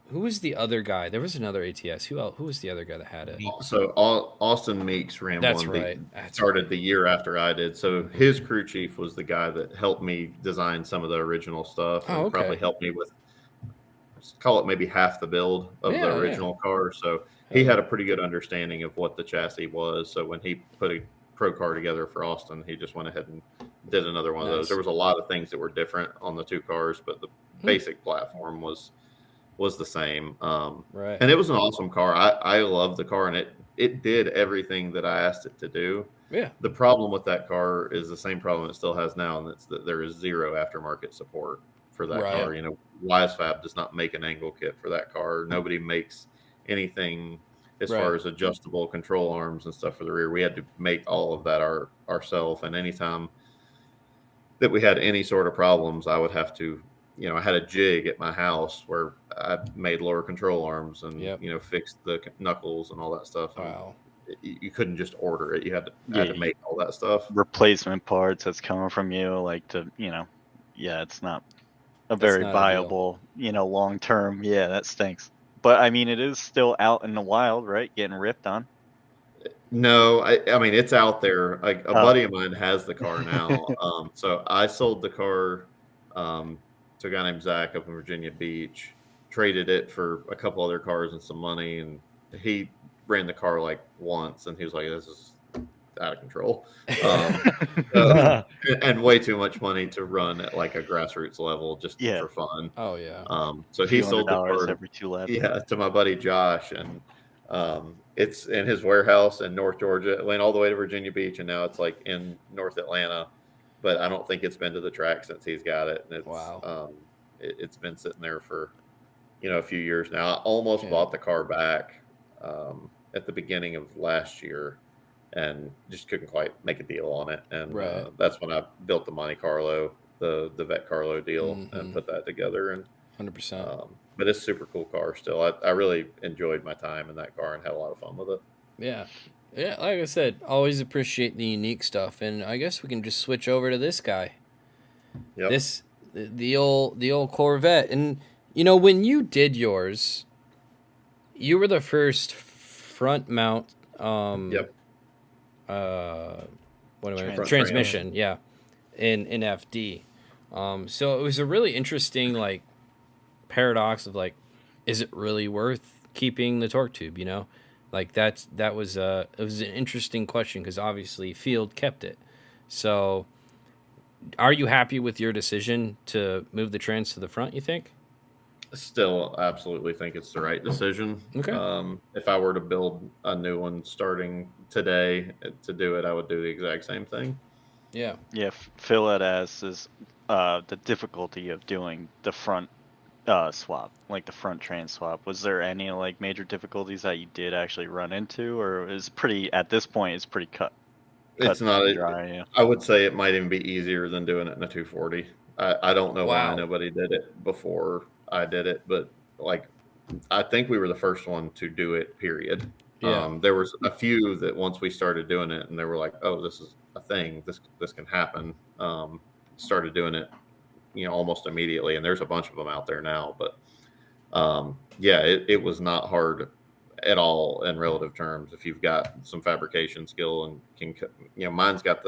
who was the other guy? There was another ATS. Who was the other guy that had it? So Austin Meeks ran That's one. right. Started the year after I did. So his crew chief was the guy that helped me design some of the original stuff, and probably helped me with, call it maybe half the build of the original car. So he had a pretty good understanding of what the chassis was. So when he put a pro car together for Austin, he just went ahead and did another one of those. There was a lot of things that were different on the two cars, but the basic platform was the same. Right. And it was an awesome car. I loved the car, and it did everything that I asked it to do. Yeah. The problem with that car is the same problem it still has now, and it's that there is zero aftermarket support for that car. WiseFab does not make an angle kit for that car. Nobody makes anything as far as adjustable control arms and stuff for the rear. We had to make all of that ourselves. And anytime that we had any sort of problems, I would have to, I had a jig at my house where I made lower control arms and, fixed the knuckles and all that stuff. Wow. You couldn't just order it. You had to make all that stuff. Replacement parts that's coming from you, it's not a very viable, long term. Yeah, that stinks. But I mean, it is still out in the wild, right? Getting ripped on. No, I mean, it's out there. Like a buddy of mine has the car now. So I sold the car to a guy named Zach up in Virginia Beach, traded it for a couple other cars and some money, and he ran the car like once, and he was like, "This is out of control," and way too much money to run at like a grassroots level just for fun. Oh yeah. So he sold the car every 2 laps. Yeah, to my buddy Josh, and it's in his warehouse in North Georgia. It went all the way to Virginia Beach, and now it's like in North Atlanta. But I don't think it's been to the track since he's got it. And it's been sitting there for a few years now. I almost bought the car back at the beginning of last year, and just couldn't quite make a deal on it. And that's when I built the Monte Carlo, the Vet Carlo deal, and put that together. And 100%. But it's a super cool car still. I really enjoyed my time in that car and had a lot of fun with it. Yeah. Yeah, like I said, always appreciate the unique stuff. And I guess we can just switch over to this guy. Yep. The old Corvette. And when you did yours, you were the first front mount transmission, in FD. So it was a really interesting paradox of is it really worth keeping the torque tube? Like that was it was an interesting question because obviously Field kept it. So, are you happy with your decision to move the trans to the front? You think? Still, absolutely think it's the right decision. Okay. If I were to build a new one starting today to do it, I would do the exact same thing. Yeah. Yeah, Phil had asked is the difficulty of doing the front swap, like the front trans swap. Was there any like major difficulties that you did actually run into, or is pretty at this point? It's pretty cut. It's not. Dry. Yeah. I would say it might even be easier than doing it in a 240. I don't know why Wow. nobody did it before I did it, but like I think we were the first one to do it. Period. Yeah. There was a few that once we started doing it, and they were like, "Oh, this is a thing. This can happen." Started doing it, almost immediately, and there's a bunch of them out there now. But yeah, it was not hard at all in relative terms if you've got some fabrication skill and can. Mine's got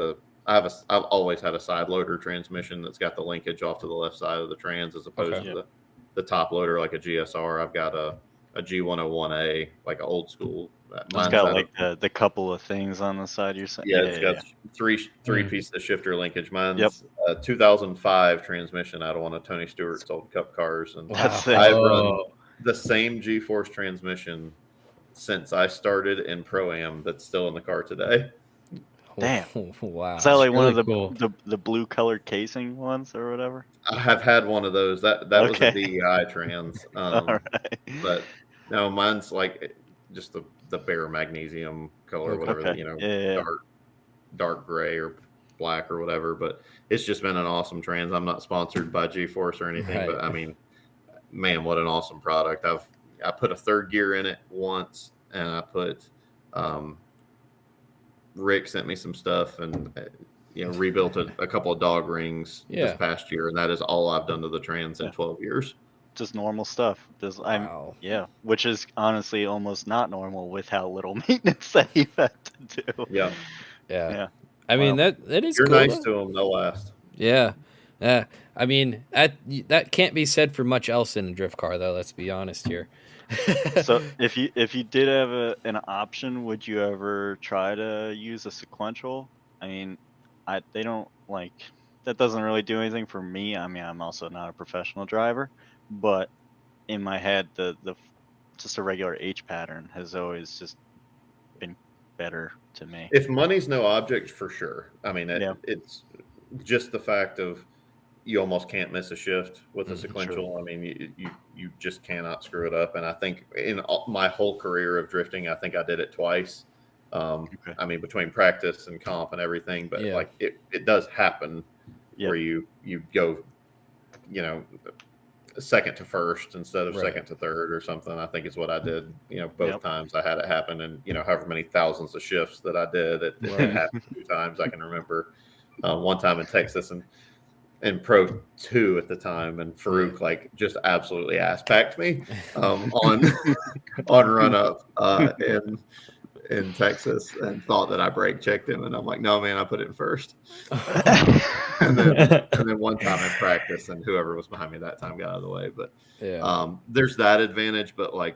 I've always had a side loader transmission that's got the linkage off to the left side of the trans as opposed to the top loader like a GSR. I've got a G101A, like an old school. It's got like the couple of things on the side. You're saying, yeah, it's got three pieces of shifter linkage. Mine's 2005 transmission out of one of Tony Stewart's old Cup cars, and I've run the same G-force transmission since I started in Pro-Am that's still in the car today. Damn! Wow! Is that like really one of the blue colored casing ones or whatever? I have had one of those. That was a DEI trans. All right. But no, mine's like just the bare magnesium color, whatever. Dark gray or black or whatever. But it's just been an awesome trans. I'm not sponsored by G-Force or anything, but I mean, man, what an awesome product. I put a third gear in it once, and I put Rick sent me some stuff and rebuilt a couple of dog rings this past year, and that is all I've done to the trans in 12 years. Just normal stuff. Which is honestly almost not normal with how little maintenance that you've had to do. Yeah. I mean that is. You're cool, nice to them; they'll last. Yeah. I mean that can't be said for much else in a drift car, though. Let's be honest here. So if you did have an option, would you ever try to use a sequential? I mean, they don't like that doesn't really do anything for me. I mean, I'm also not a professional driver, but in my head, the just a regular H pattern has always just been better to me. If money's no object, for sure. I mean, it's just the fact of you almost can't miss a shift with a sequential. True. I mean, you just cannot screw it up. And I think in my whole career of drifting, I think I did it twice. I mean, between practice and comp and everything, but like it does happen where you go, second to first instead of second to third or something. I think is what I did. Both times I had it happen, and however many thousands of shifts that I did, it happened 2 times. I can remember one time in Texas and Pro 2 at the time, and Farouk like just absolutely ass packed me on run up in Texas, and thought that I brake checked him, and I'm like, no man, I put it in first. and then one time in practice, and whoever was behind me that time got out of the way. But there's that advantage. But like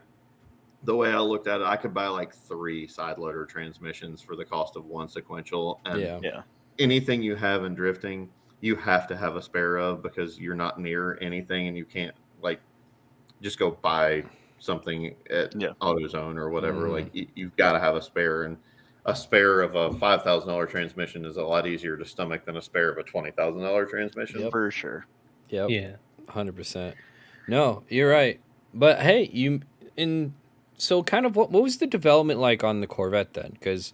the way I looked at it, I could buy like 3 side loader transmissions for the cost of 1 sequential, and anything you have in drifting, you have to have a spare of, because you're not near anything, and you can't like just go buy something at AutoZone or whatever. Like you've got to have a spare, and a spare of a $5,000 transmission is a lot easier to stomach than a spare of a $20,000 transmission. For sure. Yep. Yeah. 100%. No, you're right. But hey, so kind of what was the development like on the Corvette then? Because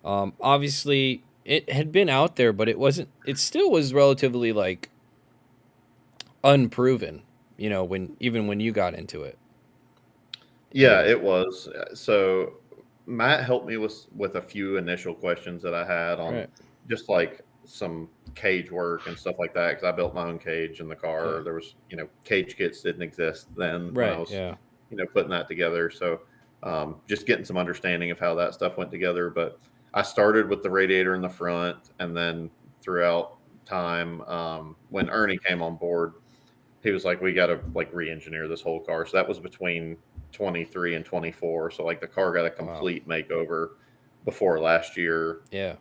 obviously it had been out there, but it still was relatively like unproven, when you got into it. Yeah, it was. So Matt helped me with a few initial questions that I had on just like some cage work and stuff like that, because I built my own cage in the car. Yeah. There was, cage kits didn't exist then when I was, putting that together. So just getting some understanding of how that stuff went together. But I started with the radiator in the front, and then throughout time, when Ernie came on board, he was like, we got to like re-engineer this whole car. So that was between 23 and 24. So like the car got a complete makeover before last year. Yeah.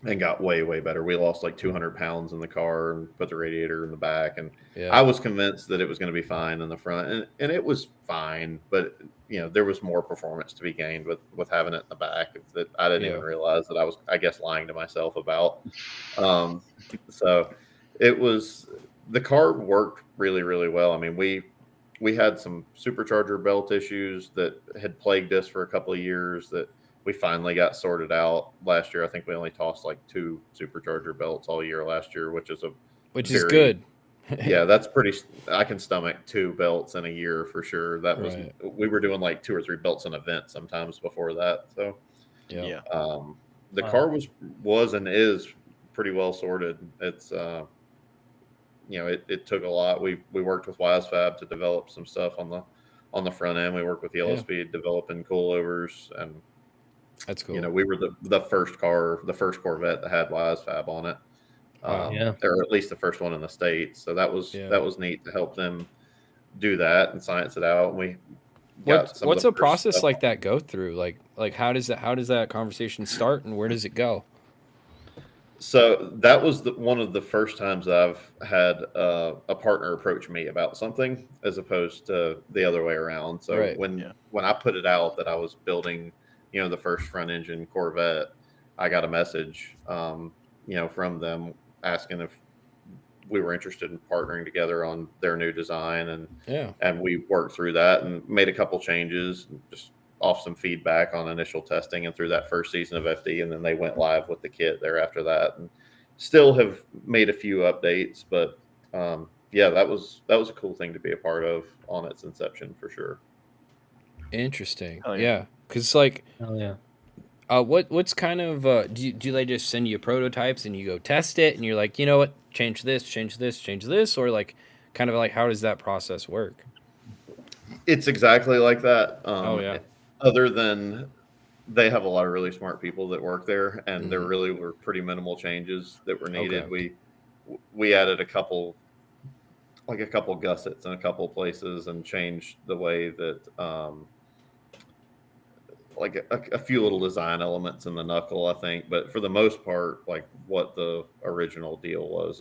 And got way, way better. We lost like 200 pounds in the car and put the radiator in the back. And Yeah. I was convinced that it was going to be fine in the front. And it was fine. But, you know, there was more performance to be gained with having it in the back that I didn't even realize that I was, I guess, lying to myself about. So it was, the car worked really, really well. I mean, we had some supercharger belt issues that had plagued us for a couple of years that we finally got sorted out last year. I think we only tossed like 2 supercharger belts all year last year, which is good. Yeah, that's pretty. I can stomach 2 belts in a year for sure. That was we were doing like 2 or 3 belts an event sometimes before that. So yeah, the car was and is pretty well sorted. It's you know, it took a lot. We worked with WiseFab to develop some stuff on the front end. We worked with Yellow Speed developing coilovers, and that's cool. you know, we were the first Corvette that had WiseFab on it. Or at least the first one in the States. So that was neat to help them do that and science it out. And we what's a process like that go through? Like how does that conversation start, and where does it go? So that was one of the first times that I've had a partner approach me about something as opposed to the other way around. So when I put it out that I was building, you know, the first front engine Corvette, I got a message, you know, from them asking if we were interested in partnering together on their new design. And we worked through that and made a couple changes, just off some feedback on initial testing and through that first season of FD. And then they went live with the kit there after that, and still have made a few updates. But yeah, that was a cool thing to be a part of on its inception for sure. Interesting. Yeah. Cause like, what's kind of, do they just send you prototypes and you go test it and you're like, you know what, change this, or like, kind of like, how does that process work? It's exactly like that. Other than they have a lot of really smart people that work there, and there really were pretty minimal changes that were needed. We added a couple gussets in a couple places and changed the way that like a few little design elements in the knuckle, I think. But for the most part, like what the original deal was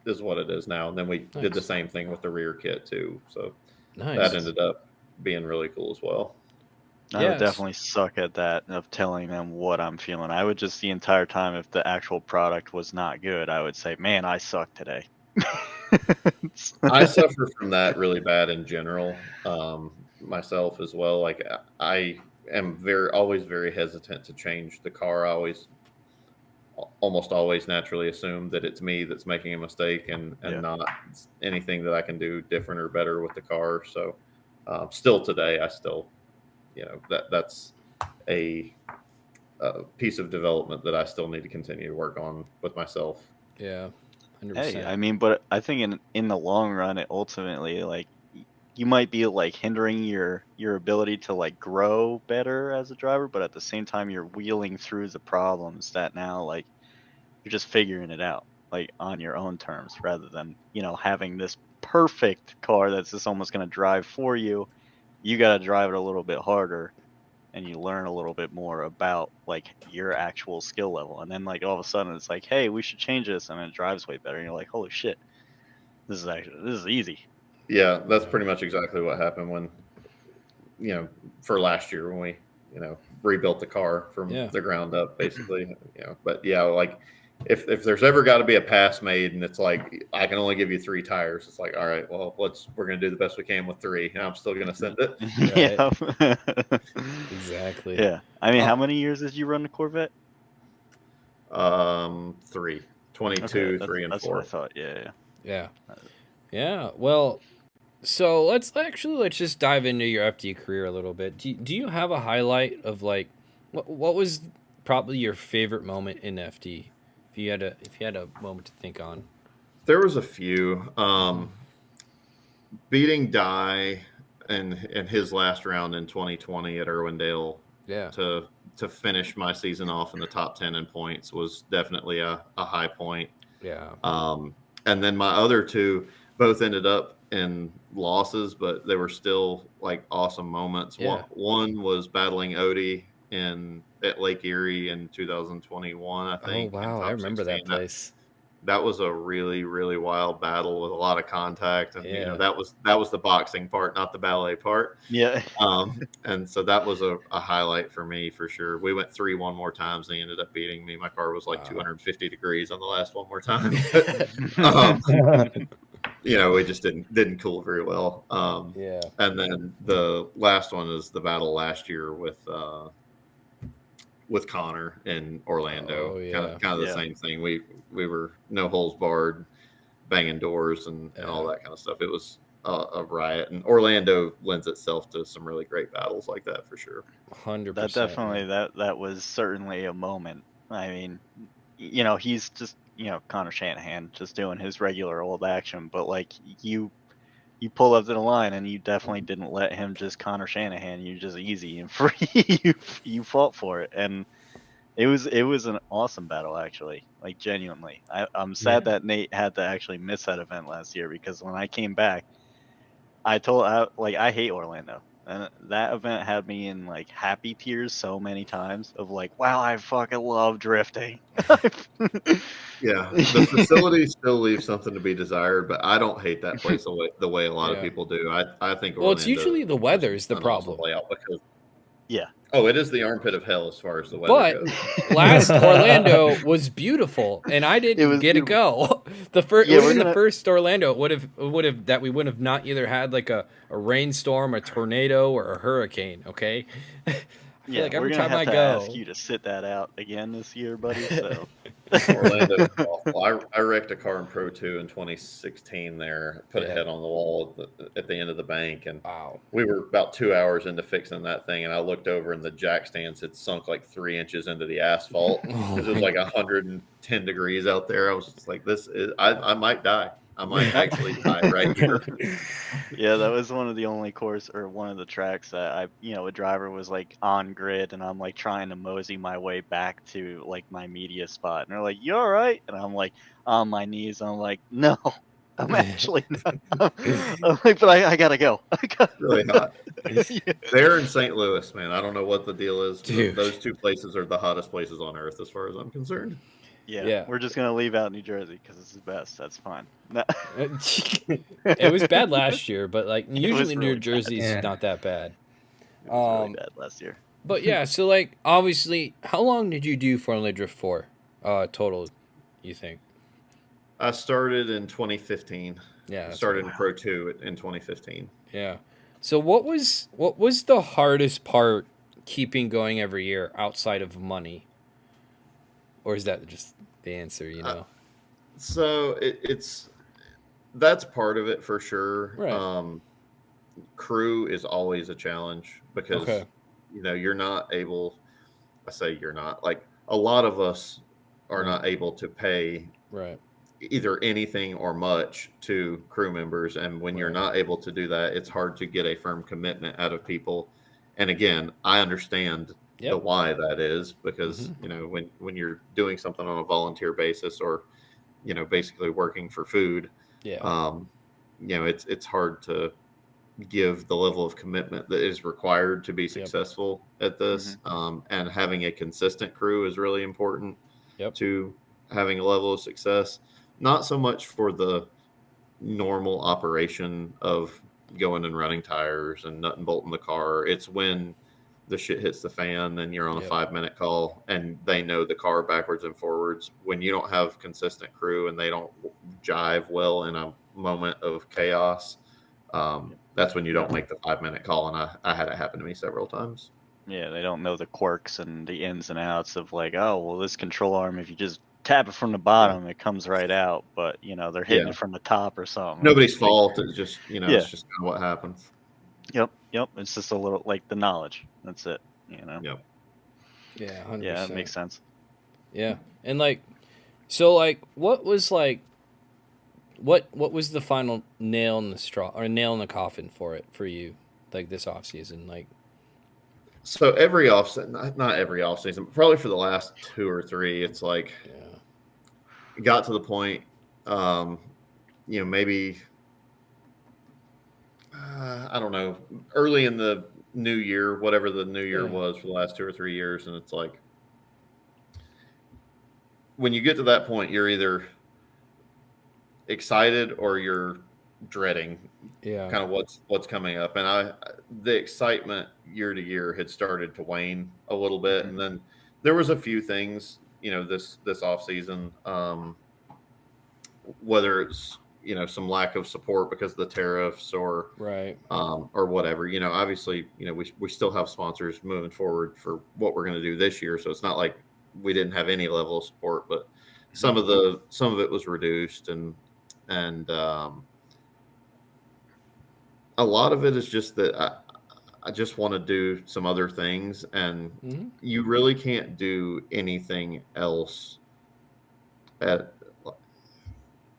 is what it is now. And then we did the same thing with the rear kit too. So that ended up being really cool as well. I would definitely suck at that, of telling them what I'm feeling. I would just, the entire time, if the actual product was not good, I would say, man, I suck today. I suffer from that really bad in general, myself as well. Like I am always very hesitant to change the car. I almost always naturally assume that it's me that's making a mistake and not anything that I can do different or better with the car. So still today, I still, you know, that's a piece of development that I still need to continue to work on with myself. Yeah. 100%. Hey, I mean, but I think in the long run, it ultimately, like, you might be like hindering your ability to like grow better as a driver, but at the same time, you're wheeling through the problems that now, like, you're just figuring it out, like, on your own terms, rather than, you know, having this perfect car that's just almost going to drive for you. You got to drive it a little bit harder, and you learn a little bit more about like your actual skill level. And then like all of a sudden it's like, hey, we should change this, and it drives way better. And you're like, holy shit, this is easy. Yeah, that's pretty much exactly what happened when, you know, for last year when we, you know, rebuilt the car from the ground up, basically. You know, but yeah, like if there's ever got to be a pass made and it's like I can only give you 3 tires, it's like, all right, well, we're gonna do the best we can with 3, and I'm still gonna send it. Yeah, exactly. Yeah, I mean, how many years did you run the Corvette? 3, 22, 3, and 4. That's what I thought. Yeah. Well, so let's just dive into your FD career a little bit. Do you have a highlight of like what was probably your favorite moment in FD? If you had a moment to think on. There was a few. Beating Dye in his last round in 2020 at Irwindale to finish my season off in the top 10 in points was definitely a high point. Yeah. And then my other 2 both ended up in losses, but they were still like awesome moments. Yeah. One was battling Odie at Lake Erie in 2021, I think. Oh in wow, top I remember 16. that place. That was a really, really wild battle with a lot of contact, and Yeah. that was the boxing part, not the ballet part. Yeah. And so that was a highlight for me for sure. We went 3 more times, and they ended up beating me. My car was like Wow. 250 degrees on the last one more time. um, we just didn't cool very well. Yeah. And then the last one is the battle last year with Connor in Orlando. Oh, yeah. Kind of the Yeah. same thing. We were no holes barred, banging doors and all Yeah. that kind of stuff. It was a riot, and Orlando lends itself to some really great battles like that for sure. 100%. That definitely that was certainly a moment. I mean, he's just Connor Shanahan just doing his regular old action, but like you pull up to the line and you definitely didn't let him just Connor Shanahan. You just easy and free. you fought for it, and it was an awesome battle actually. Like genuinely, I'm sad that Nate had to actually miss that event last year, because when I came back, I hate Orlando. And that event had me in like happy tears so many times of like, wow, I fucking love drifting. Yeah, the facility still leaves something to be desired, but I don't hate that place the way a lot of Yeah. people do. I think Well, it's Orlando usually the weather is the an awesome problem. layout because Yeah. it is the armpit of hell as far as the weather But goes. last Orlando was beautiful, and I didn't was get to go. The first, Yeah, it would we're have been the gonna- first Orlando. It would have that we wouldn't have not either had like a rainstorm, a tornado, or a hurricane. Okay. I feel like we're every gonna time have I to go, ask you to sit that out again this year, buddy. So Orlando is awful. I wrecked a car in Pro 2 in 2016 there, put a Yeah. head on the wall at the end of the bank, and wow. we were about 2 hours into fixing that thing, and I looked over and the jack stands had sunk like 3 inches into the asphalt because it was like 110 degrees out there. I was just like, I might die. I might actually die right here. yeah, that was one of the only one of the tracks that a driver was like on grid, and I'm like trying to mosey my way back to like my media spot, and they're like, "You all right?" And I'm like on my knees. I'm like, "No, I'm actually not." I'm like, "But I gotta go." Really hot. Yeah. There in St. Louis, man, I don't know what the deal is. Dude. Those two places are the hottest places on earth as far as I'm concerned. Yeah, we're just gonna leave out New Jersey because it's the best. That's fine. It was bad last year, but like usually New really bad. Jersey's Yeah. not that bad. It was really bad last year. But yeah, so like obviously, how long did you do Formula Drift for? Total, you think? I started in 2015. Yeah, I that's started in Pro 2 in 2015. Yeah. So what was the hardest part keeping going every year outside of money? Or is that just the answer, you know? So that's part of it for sure. Right. Crew is always a challenge because Okay. you're not able. I say you're not, like a lot of us are Right. not able to pay Right. either anything or much to crew members, and when you're Right. not able to do that, it's hard to get a firm commitment out of people. And again, I understand the Yep. why that is, because when you're doing something on a volunteer basis, or basically working for food, Yeah. it's hard to give the level of commitment that is required to be successful at this. And having a consistent crew is really important Yep. to having a level of success. Not so much for the normal operation of going and running tires and nut and bolting the car. It's when the shit hits the fan and you're on a Yep. 5-minute call and they know the car backwards and forwards. When you don't have consistent crew and they don't jive well in a moment of chaos, that's when you don't make the 5-minute call. And I had it happen to me several times. Yeah, they don't know the quirks and the ins and outs of like, oh, well, this control arm, if you just tap it from the bottom, it comes right out. But they're hitting it from the top or something. Nobody's fault. It's just it's just kind of what happens. Yep. It's just a little like the knowledge. That's it. Yep. Yeah. 100%. Yeah, that makes sense. Yeah. And like, so like, what was like, what was the final nail in the straw or nail in the coffin for you, like this off season, like? So every not every off season, probably for the last 2 or 3, it's like it got to the point, maybe I don't know, early in the new year, whatever the new year Yeah. was for the last 2 or 3 years, and it's like when you get to that point, you're either excited or you're dreading Yeah. kind of what's coming up. And the excitement year to year had started to wane a little bit, and then there was a few things, this off season, whether it's some lack of support because of the tariffs Right. or whatever. Obviously, we still have sponsors moving forward for what we're going to do this year, so it's not like we didn't have any level of support, but some of it was reduced, and a lot of it is just that I just want to do some other things, and Mhm. you really can't do anything else at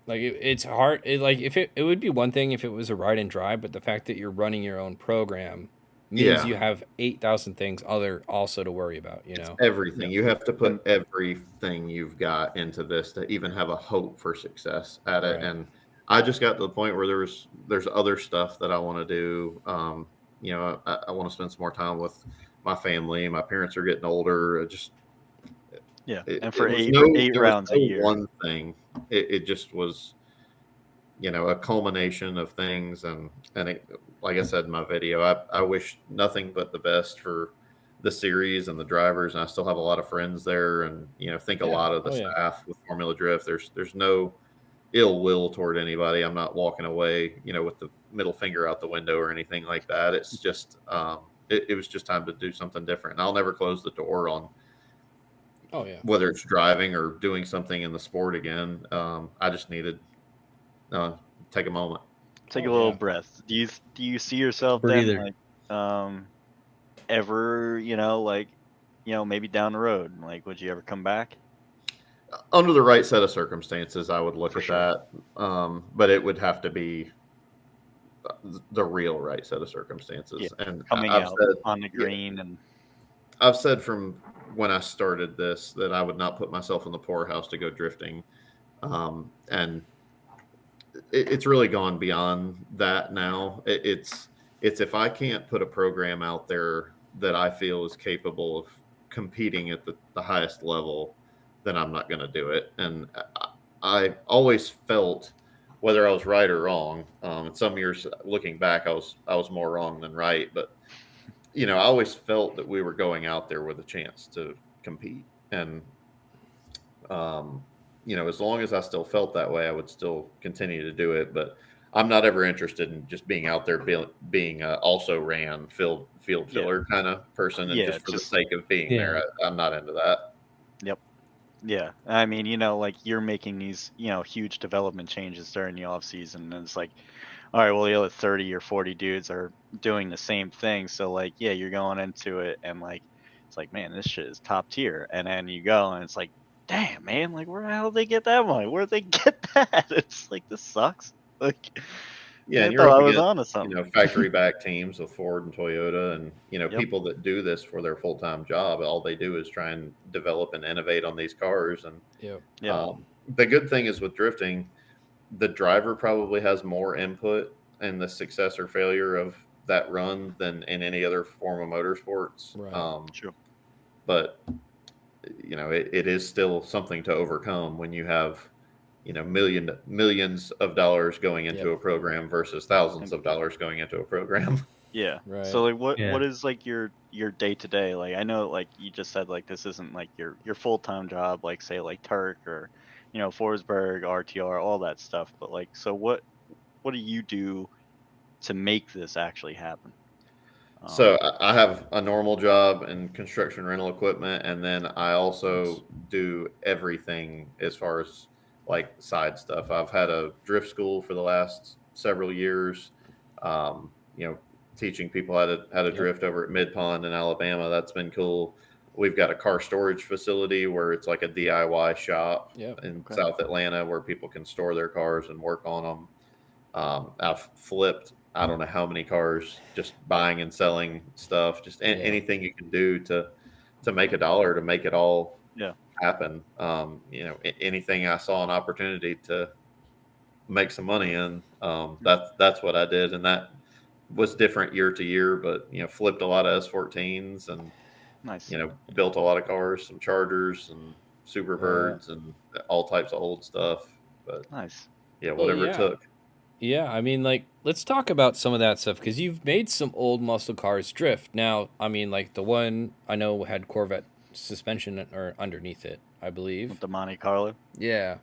Like it's hard. Like if it would be one thing if it was a ride and drive, but the fact that you're running your own program means yeah, you have 8,000 things other also to worry about. You it's know. everything. You have to put everything you've got into this to even have a hope for success at it. Right. And I just got to the point where there's other stuff that I want to do. I want to spend some more time with my family. My parents are getting older. Yeah, It, and for it was eight there was rounds no a year. one thing. It just was, a culmination of things. And like I said in my video, I wish nothing but the best for the series and the drivers. And I still have a lot of friends there, and think a Yeah. lot of the Oh, yeah. staff with Formula Drift. There's no ill will toward anybody. I'm not walking away, with the middle finger out the window or anything like that. It's just it was just time to do something different. And I'll never close the door on Oh yeah. whether it's driving or doing something in the sport again. I just needed take a moment. Take a Oh, little yeah. breath. Do you see yourself then, Breather. like, ever, maybe down the road, like, would you ever come back? Under the right set of circumstances, I would look For at sure. that. But it would have to be the real right set of circumstances. Yeah, And coming I've out said, on the green and I've said from when I started this that I would not put myself in the poorhouse to go drifting. And it's really gone beyond that now. It's if I can't put a program out there that I feel is capable of competing at the highest level, then I'm not going to do it. And I always felt, whether I was right or wrong, in some years looking back, I was more wrong than right. But I always felt that we were going out there with a chance to compete, and as long as I still felt that way, I would still continue to do it. But I'm not ever interested in just being out there being also ran field yeah, filler kind of person, and yeah, just for the just sake of being Yeah. there. I'm not into that. yep, yeah. I mean, like you're making these, huge development changes during the off season, and it's like, all right, well, the other 30 or 40 dudes are doing the same thing, so like, yeah, you're going into it, and like, it's like, man, this shit is top tier, and then you go, and it's like, damn, man, like, where the hell did they get that money? Where'd they get that? It's like, this sucks. Like, Yeah, I and you're thought up I was against, onto something. factory back teams with Ford and Toyota, and Yep. people that do this for their full time job. All they do is try and develop and innovate on these cars. And Yep. Yep. the good thing is with drifting, the driver probably has more input in the success or failure of that run than in any other form of motorsports. Right. True. But it is still something to overcome when you have millions of dollars going into Yep. a program versus thousands of dollars going into a program. Yeah. Right. So like, what Yeah. is like your day to day? Like, I know like you just said like this isn't like your full time job, like say like Turk or Forsberg, RTR, all that stuff. But like, so what do you do to make this actually happen? So I have a normal job in construction rental equipment, and then I also do everything as far as like side stuff. I've had a drift school for the last several years, um, teaching people how to Yep. drift over at Mid Pond in Alabama. That's been cool. We've got a car storage facility where it's like a DIY shop Yep. in Okay. South Atlanta where people can store their cars and work on them. I've flipped I don't know how many cars, just buying and selling stuff, just Yeah. anything you can do to make a dollar, to make it all Yeah. happen. Anything I saw an opportunity to make some money in, that's what I did, and was different year to year, but flipped a lot of S14s and Nice. built a lot of cars, some Chargers and Superbirds and all types of old stuff. But Nice. yeah, Well, whatever it yeah. took. Yeah, I mean, like, let's talk about some of that stuff because you've made some old muscle cars drift. Now, I mean, like the one I know had Corvette suspension or underneath it, I believe. With the Monte Carlo. Yeah,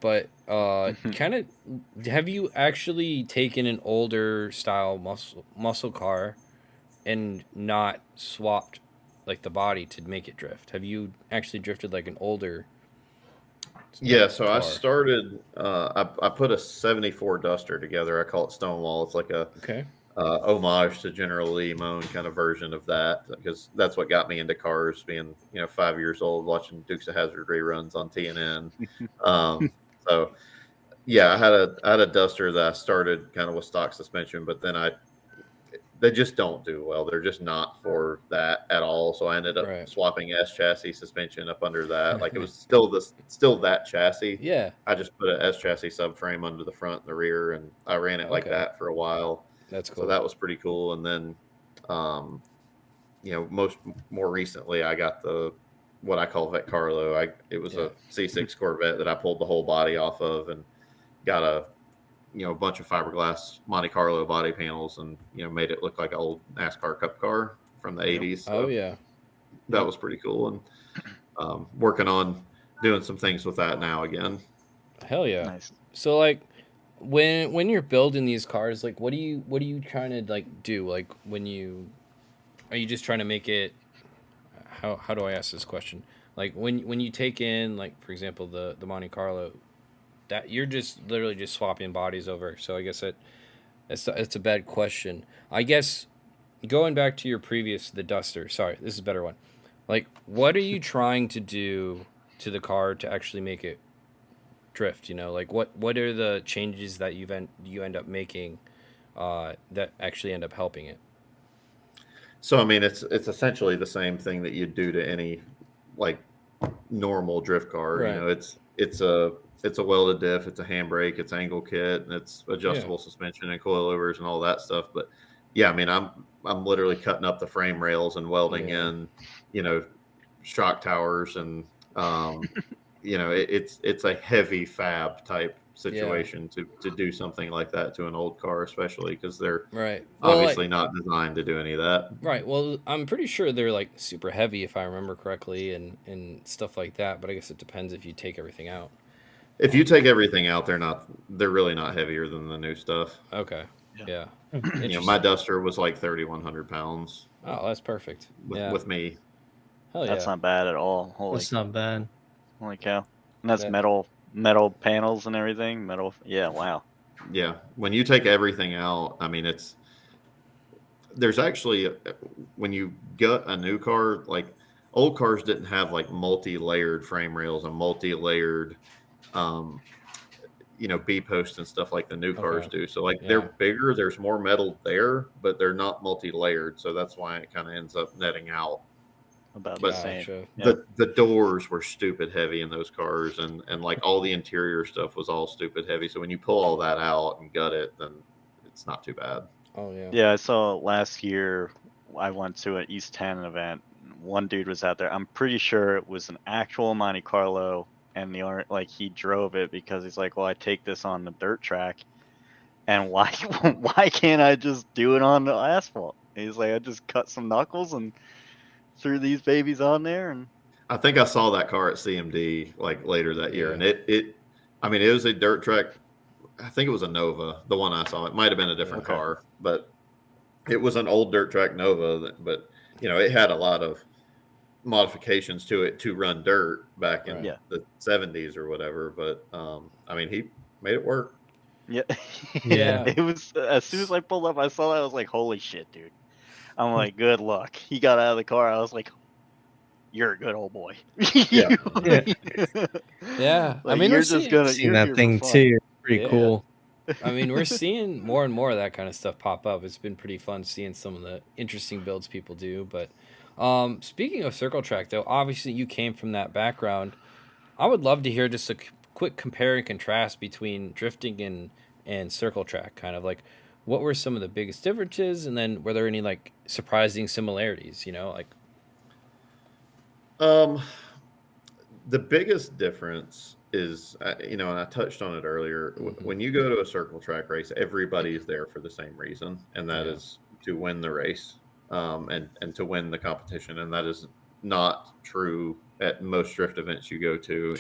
but kind of, have you actually taken an older style muscle car and not swapped like the body to make it drift? Have you actually drifted like an older? Yeah, so I car? started. I put a '74 Duster together. I call it Stonewall. It's like a Okay. homage to General Lee, my own kind of version of that, because that's what got me into cars. Being 5 years old, watching Dukes of Hazzard reruns on TNN. So yeah, I had a Duster that I started kind of with stock suspension, but then they just don't do well. They're just not for that at all. So I ended up Right. swapping S chassis suspension up under that. Like it was still that chassis. Yeah. I just put an S chassis subframe under the front and the rear, and I ran it like Okay. that for a while. That's cool. So that was pretty cool. And then, more recently, I got what I call Vet Carlo. It was a C6 Corvette that I pulled the whole body off of and got a bunch of fiberglass Monte Carlo body panels and made it look like an old NASCAR Cup car from the '80s. So Oh yeah, that was pretty cool. And working on doing some things with that now again. hell yeah. Nice. So like, when you're building these cars, like, what are you trying to like do? Like, are you just trying to make it? How do I ask this question? Like when you take in, like, for example, the Monte Carlo, that you're just literally just swapping bodies over. So I guess it's a bad question. I guess going back to your previous, the Duster. Sorry, this is a better one. Like, what are you trying to do to the car to actually make it drift? Like what are the changes that you end up making that actually end up helping it? So I mean, it's essentially the same thing that you'd do to any like normal drift car. Right. It's a welded diff, it's a handbrake, it's angle kit, and it's adjustable suspension and coilovers and all that stuff. But yeah, I mean, I'm literally cutting up the frame rails and welding in, shock towers and it's a heavy fab type situation to do something like that to an old car, especially because they're Right. obviously not designed to do any of that. Right. Well, I'm pretty sure they're like super heavy if I remember correctly and stuff like that, but I guess it depends if you take everything out. If you take everything out, they're really not heavier than the new stuff. Okay. Yeah. My Duster was like 3,100 pounds. Oh, that's perfect. With me. Hell yeah. That's not bad at all. That's not bad. Holy cow. And that's Yeah. metal panels and everything. Yeah, wow. Yeah. When you take everything out, I mean, there's actually, when you get a new car, like old cars didn't have like multi-layered frame rails and multi-layered, B-posts and stuff like the new cars do. So like they're bigger, there's more metal there, but they're not multi-layered. So that's why it kind of ends up netting out. About But the same. the doors were stupid heavy in those cars, and like all the interior stuff was all stupid heavy. So when you pull all that out and gut it, then it's not too bad. Oh yeah. Yeah, I saw last year I went to an East 10 event. One dude was out there. I'm pretty sure it was an actual Monte Carlo, and he drove it because he's like, well, I take this on the dirt track, and why can't I just do it on the asphalt? And he's like, I just cut some knuckles and threw these babies on there. And I think I saw that car at CMD like later that year, and it was a dirt track. I think it was a Nova, the one I saw. It might have been a different car, but it was an old dirt track Nova. But it had a lot of modifications to it to run dirt back in the 70s or whatever. But he made it work. Yeah. Yeah. It was, as soon as I pulled up, I saw that. I was like, holy shit, dude. I'm like, good luck. He got out of the car. I was like, you're a good old boy. Yeah. Yeah. Like, I mean, you're we're just seeing, Seen that thing too. Pretty cool. I mean, we're seeing more and more of that kind of stuff pop up. It's been pretty fun seeing some of the interesting builds people do. But speaking of circle track, though, obviously you came from that background. I would love to hear just a quick compare and contrast between drifting and circle track. Kind of like, what were some of the biggest differences, and then were there any like surprising similarities? Like The biggest difference is, and I touched on it earlier. When you go to a circle track race, everybody's there for the same reason, and that is to win the race, and to win the competition. And that is not true at most drift events you go to.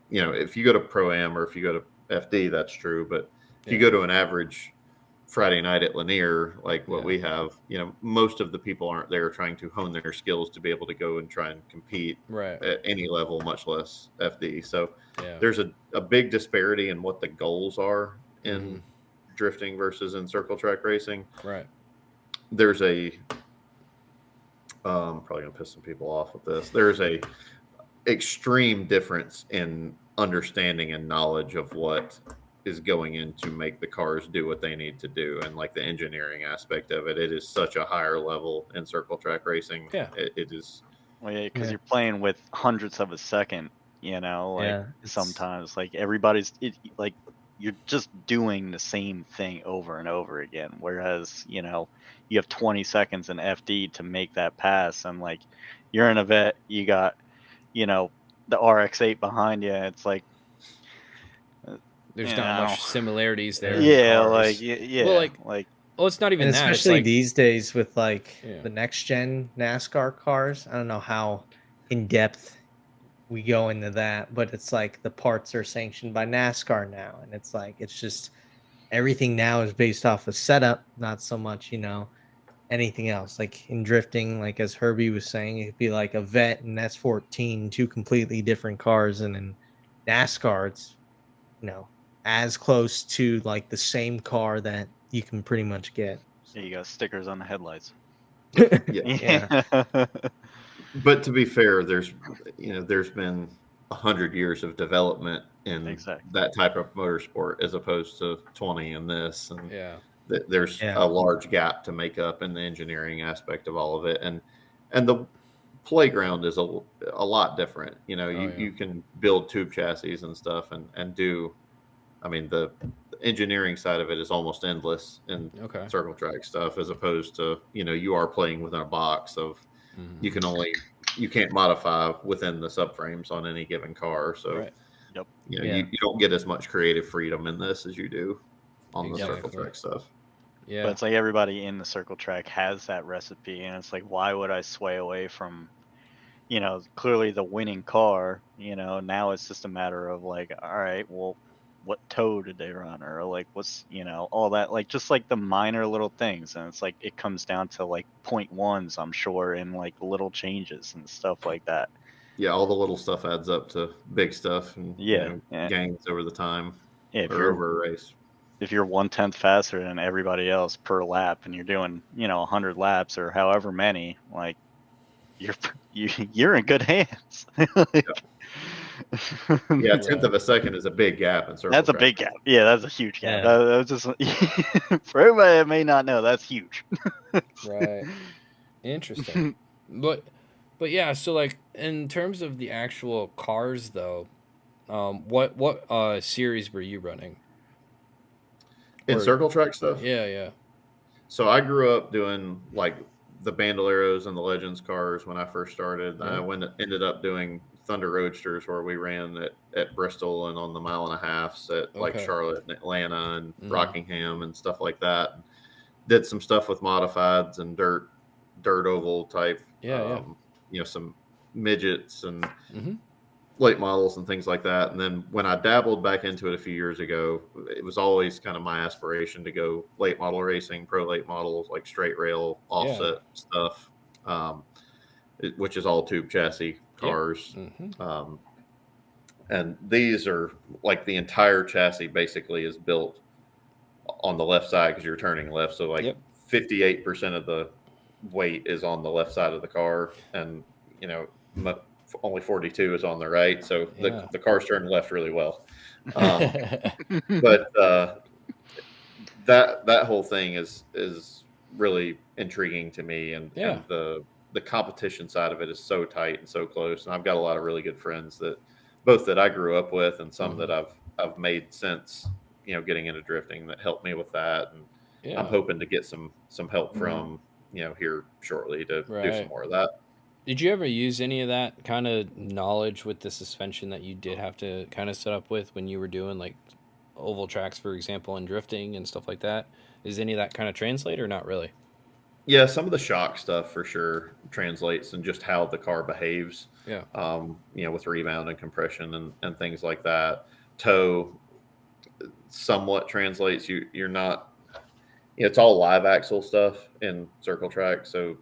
If you go to Pro-Am or if you go to FD, that's true. But if you go to an average Friday night at Lanier, like what we have, most of the people aren't there trying to hone their skills to be able to go and try and compete at any level, much less FD. So there's a big disparity in what the goals are in drifting versus in circle track racing. Right. There's probably gonna piss some people off with this. There's a extreme difference in understanding and knowledge of what is going in to make the cars do what they need to do, and like the engineering aspect of it is such a higher level in circle track racing. It is. Well, yeah, because you're playing with hundredths of a second, sometimes like everybody's like you're just doing the same thing over and over again, whereas you have 20 seconds in FD to make that pass, and like you're in a vet, you got the RX-8 behind you. It's like there's not much similarities there. Well, it's not even and that. Especially it's these days with the next gen NASCAR cars. I don't know how in depth we go into that, but it's like the parts are sanctioned by NASCAR now, and it's like it's just everything now is based off of setup, not so much anything else. Like in drifting, like as Herbie was saying, it'd be like a Vet and S14, two completely different cars, and in NASCAR, it's as close to like the same car that you can pretty much get. Yeah, you got stickers on the headlights. Yeah. But to be fair, there's been 100 years of development in that type of motorsport as opposed to 20 in this, and there's a large gap to make up in the engineering aspect of all of it, and the playground is a lot different. You can build tube chassis and stuff and do. I mean, the engineering side of it is almost endless in circle track stuff, as opposed to, you are playing within a box of you can't modify within the subframes on any given car. So, you don't get as much creative freedom in this as you do on the circle track stuff. Yeah. But it's like everybody in the circle track has that recipe, and it's like, why would I sway away from, clearly the winning car? Now it's just a matter of like, all right, well, what toe did they run, or like what's all that, like just like the minor little things, and it's like it comes down to like 0.1s, I'm sure, and like little changes and stuff like that. Yeah, all the little stuff adds up to big stuff, and gains over the time or over a race. If you're 1/10 faster than everybody else per lap, and you're doing 100 laps or however many, like you're in good hands. Yeah, 1/10 of a second is a big gap in circle. That's a big gap. Yeah, that's a huge gap. That was just for everybody that may not know, that's huge. Right. Interesting. But yeah, so like in terms of the actual cars though, what series were you running? In circle track stuff? Yeah. So I grew up doing like the Bandoleros and the Legends cars when I first started. I ended up doing Thunder Roadsters, where we ran at Bristol and on the 1.5 miles at like Charlotte and Atlanta and Rockingham and stuff like that. Did some stuff with modifieds and dirt oval type, some midgets and late models and things like that. And then when I dabbled back into it a few years ago, it was always kind of my aspiration to go late model racing, pro late models, like straight rail offset stuff, which is all tube chassis cars. And these are like the entire chassis basically is built on the left side because you're turning left. So like 58% of the weight is on the left side of the car, and only 42 is on the right. So the cars turn left really well. But that whole thing is really intriguing to me, and the competition side of it is so tight and so close. And I've got a lot of really good friends that I grew up with, and some that I've made since getting into drifting that helped me with that. And Yeah. I'm hoping to get some help from here shortly to do some Right. more of that. Did you ever use any of that kind of knowledge with the suspension that you did have to kind of set up with when you were doing like oval tracks, for example, and drifting and stuff like that? Is any of that kind of translate or not really? Yeah, some of the shock stuff for sure translates and just how the car behaves. Yeah. With rebound and compression and things like that. Toe somewhat translates. You're not. It's all live axle stuff in circle track, so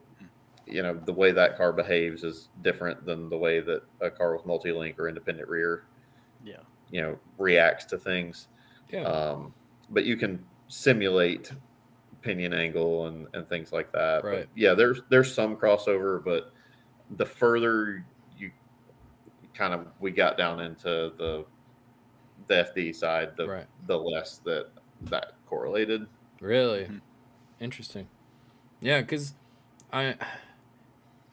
the way that car behaves is different than the way that a car with multi-link or independent rear, reacts to things. Yeah. But you can simulate pinion angle and things like that. Right. But yeah, there's some crossover, but the further we got down into the FD side, the less that correlated. Really? Mm-hmm. Interesting. Yeah, because I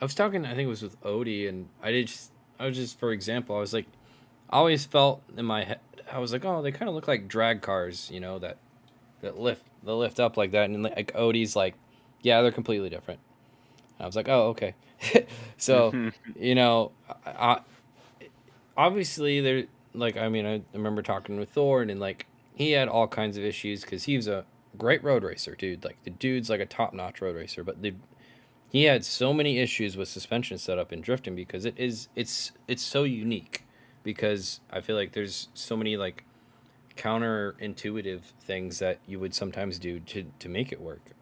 was talking, I think it was with Odie, and I was just, for example, I was like, I always felt in my head, I was like, oh, they kind of look like drag cars, that lift up like that, and like Odie's like, yeah, they're completely different. And I was like, oh, okay. So, I obviously they're like, I mean, I remember talking with Thorne, and like he had all kinds of issues because he was a great road racer, dude. Like the dude's like a top-notch road racer, but he had so many issues with suspension setup and drifting because it's so unique, because I feel like there's so many like counterintuitive things that you would sometimes do to make it work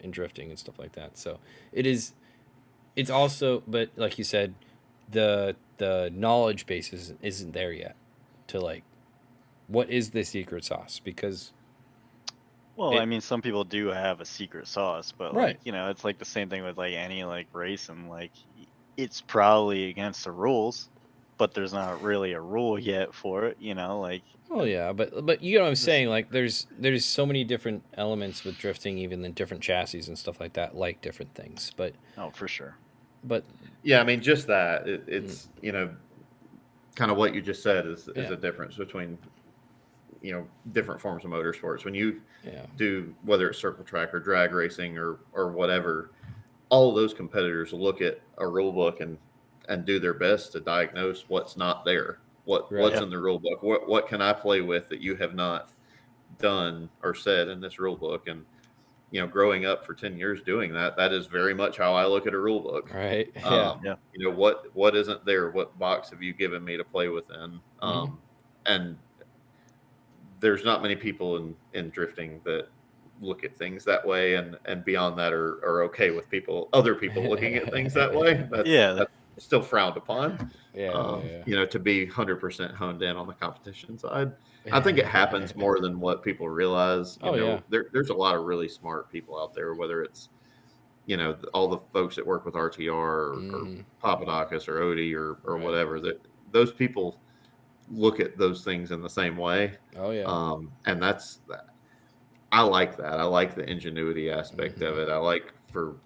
in drifting and stuff like that. So it's also, but like you said, the knowledge base isn't there yet to like what is the secret sauce, because well, I mean, some people do have a secret sauce, but right. like, it's like the same thing with like any like racing. Like, it's probably against the rules, but there's not really a rule yet for it. Like. Well, yeah, but you know what I'm saying. Like, there's so many different elements with drifting, even in different chassis and stuff like that, like different things. But oh, for sure. But yeah, I mean, just that it's kind of what you just said is a difference between different forms of motorsports. When you do, whether it's circle track or drag racing or whatever, all of those competitors look at a rule book and do their best to diagnose what's not there, what's in the rule book, what can I play with that you have not done or said in this rule book. And growing up for 10 years doing that is very much how I look at a rule book. Right. What isn't there? What box have you given me to play within? And there's not many people in drifting that look at things that way, and beyond that are okay with other people looking at things that way. That's still frowned upon. To be 100% honed in on the competition side. I think it happens more than what people realize. There's a lot of really smart people out there, whether it's all the folks that work with RTR or Papadakis or Odie or whatever, that those people look at those things in the same way. And that's that. I like that. I like the ingenuity aspect of it. I like for